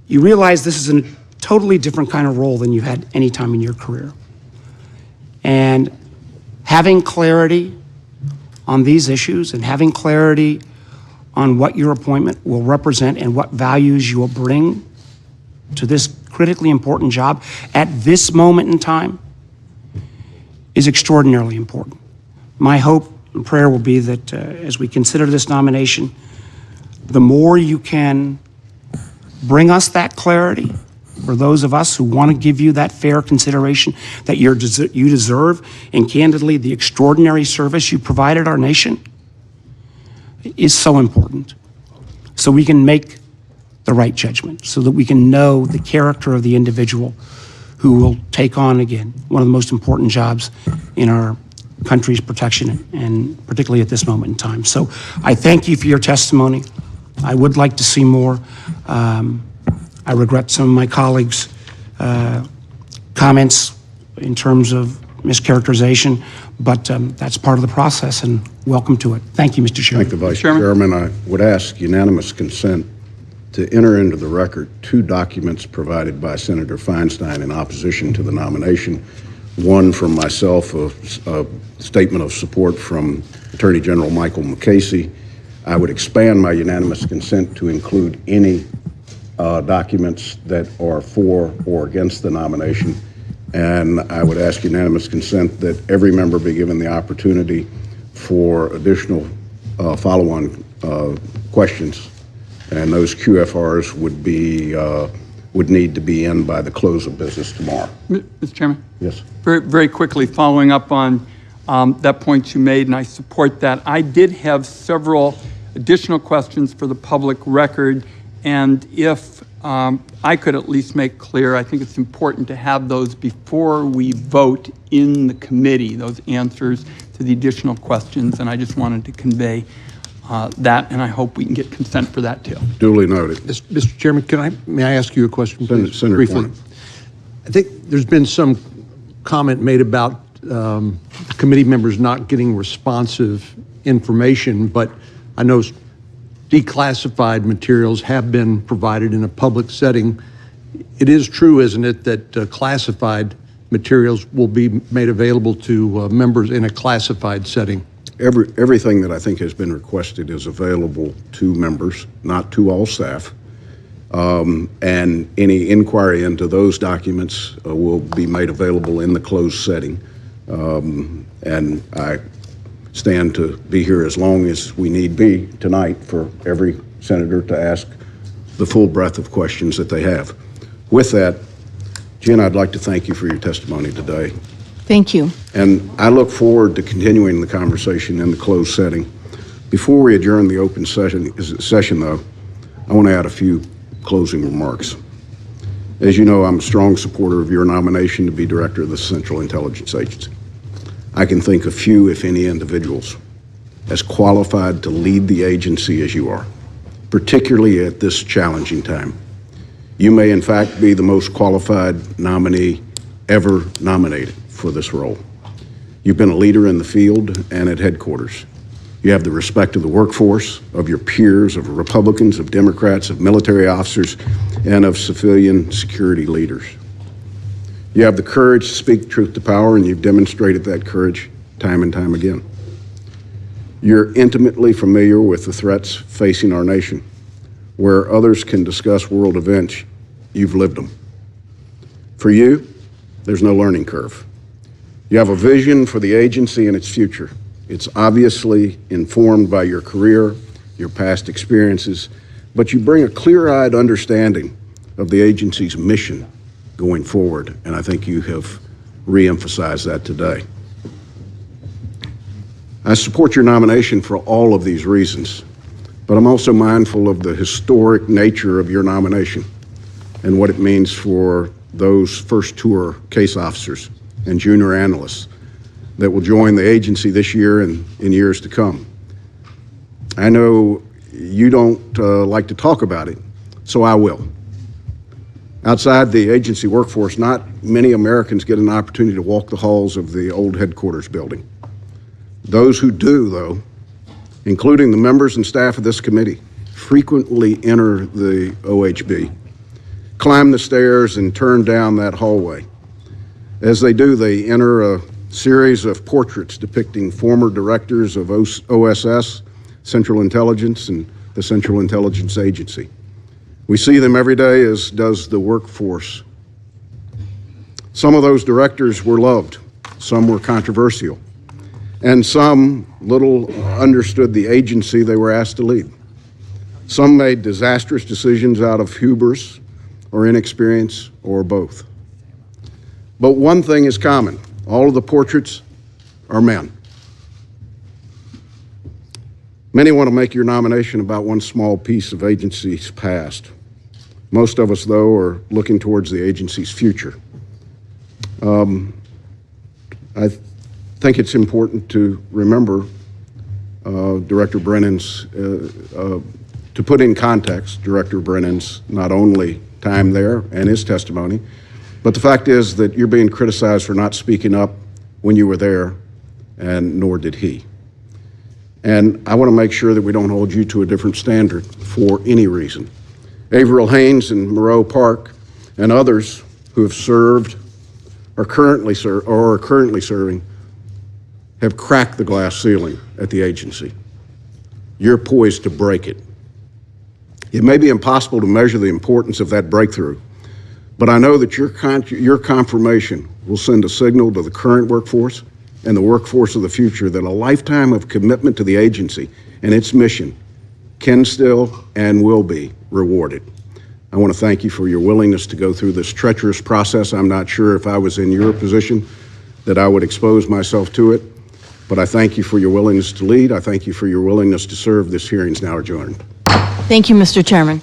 you realize this is a totally different kind of role than you had any time in your career. And having clarity on these issues and having clarity on what your appointment will represent and what values you will bring to this critically important job at this moment in time is extraordinarily important. My hope and prayer will be that as we consider this nomination, the more you can bring us that clarity, for those of us who want to give you that fair consideration that you deserve, and candidly, the extraordinary service you provided our nation is so important. So we can make the right judgment so that we can know the character of the individual who will take on, again, one of the most important jobs in our country's protection, and particularly at this moment in time. So I thank you for your testimony. I would like to see more. I regret some of my colleagues' comments in terms of mischaracterization, but that's part of the process, and welcome to it. Thank you, Mr. Chairman. Thank the Vice Chairman. I would ask unanimous consent to enter into the record 2 documents provided by Senator Feinstein in opposition to the nomination. One from myself, a statement of support from Attorney General Michael McCasey. I would expand my unanimous consent to include any documents that are for or against the nomination. And I would ask unanimous consent that every member be given the opportunity for additional follow-on questions. And those QFRs would need to be in by the close of business tomorrow. Mr. Chairman? Yes. Very, very quickly, following up on that point you made, and I support that. I did have several additional questions for the public record, and if I could at least make clear, I think it's important to have those before we vote in the committee, those answers to the additional questions, and I just wanted to convey that, and I hope we can get consent for that too. Duly noted. Mr. Chairman, may I ask you a question, please? Senator briefly? Cornyn. I think there's been some comment made about committee members not getting responsive information, but I know declassified materials have been provided in a public setting. It is true, isn't it, that classified materials will be made available to members in a classified setting? Everything that I think has been requested is available to members, not to all staff. And any inquiry into those documents will be made available in the closed setting. And I stand to be here as long as we need be tonight for every senator to ask the full breadth of questions that they have. With that, Gina, I'd like to thank you for your testimony today. Thank you. And I look forward to continuing the conversation in the closed setting. Before we adjourn the open session, though, I want to add a few closing remarks. As you know, I'm a strong supporter of your nomination to be director of the Central Intelligence Agency. I can think of few, if any, individuals as qualified to lead the agency as you are, particularly at this challenging time. You may, in fact, be the most qualified nominee ever nominated for this role. You've been a leader in the field and at headquarters. You have the respect of the workforce, of your peers, of Republicans, of Democrats, of military officers, and of civilian security leaders. You have the courage to speak truth to power, and you've demonstrated that courage time and time again. You're intimately familiar with the threats facing our nation. Where others can discuss world events, you've lived them. For you, there's no learning curve. You have a vision for the agency and its future. It's obviously informed by your career, your past experiences, but you bring a clear-eyed understanding of the agency's mission going forward, and I think you have re-emphasized that today. I support your nomination for all of these reasons, but I'm also mindful of the historic nature of your nomination and what it means for those first tour case officers and junior analysts that will join the agency this year and in years to come. I know you don't like to talk about it, so I will. Outside the agency workforce, not many Americans get an opportunity to walk the halls of the old headquarters building. Those who do, though, including the members and staff of this committee, frequently enter the OHB, climb the stairs, and turn down that hallway. As they do, they enter a series of portraits depicting former directors of OSS, Central Intelligence, and the Central Intelligence Agency. We see them every day, as does the workforce. Some of those directors were loved, some were controversial, and some little understood the agency they were asked to lead. Some made disastrous decisions out of hubris or inexperience or both. But one thing is common. All of the portraits are men. Many want to make your nomination about one small piece of agency's past. Most of us, though, are looking towards the agency's future. I think it's important to remember Director Brennan's, to put in context Director Brennan's not only time there and his testimony, but the fact is that you're being criticized for not speaking up when you were there, and nor did he. And I want to make sure that we don't hold you to a different standard for any reason. Averill Haynes and Moreau Park and others who have served, are currently serving, have cracked the glass ceiling at the agency. You're poised to break it. It may be impossible to measure the importance of that breakthrough, but I know that your confirmation will send a signal to the current workforce and the workforce of the future that a lifetime of commitment to the agency and its mission can still and will be rewarded. I want to thank you for your willingness to go through this treacherous process. I'm not sure if I was in your position that I would expose myself to it, but I thank you for your willingness to lead. I thank you for your willingness to serve. This hearing is now adjourned. Thank you, Mr. Chairman.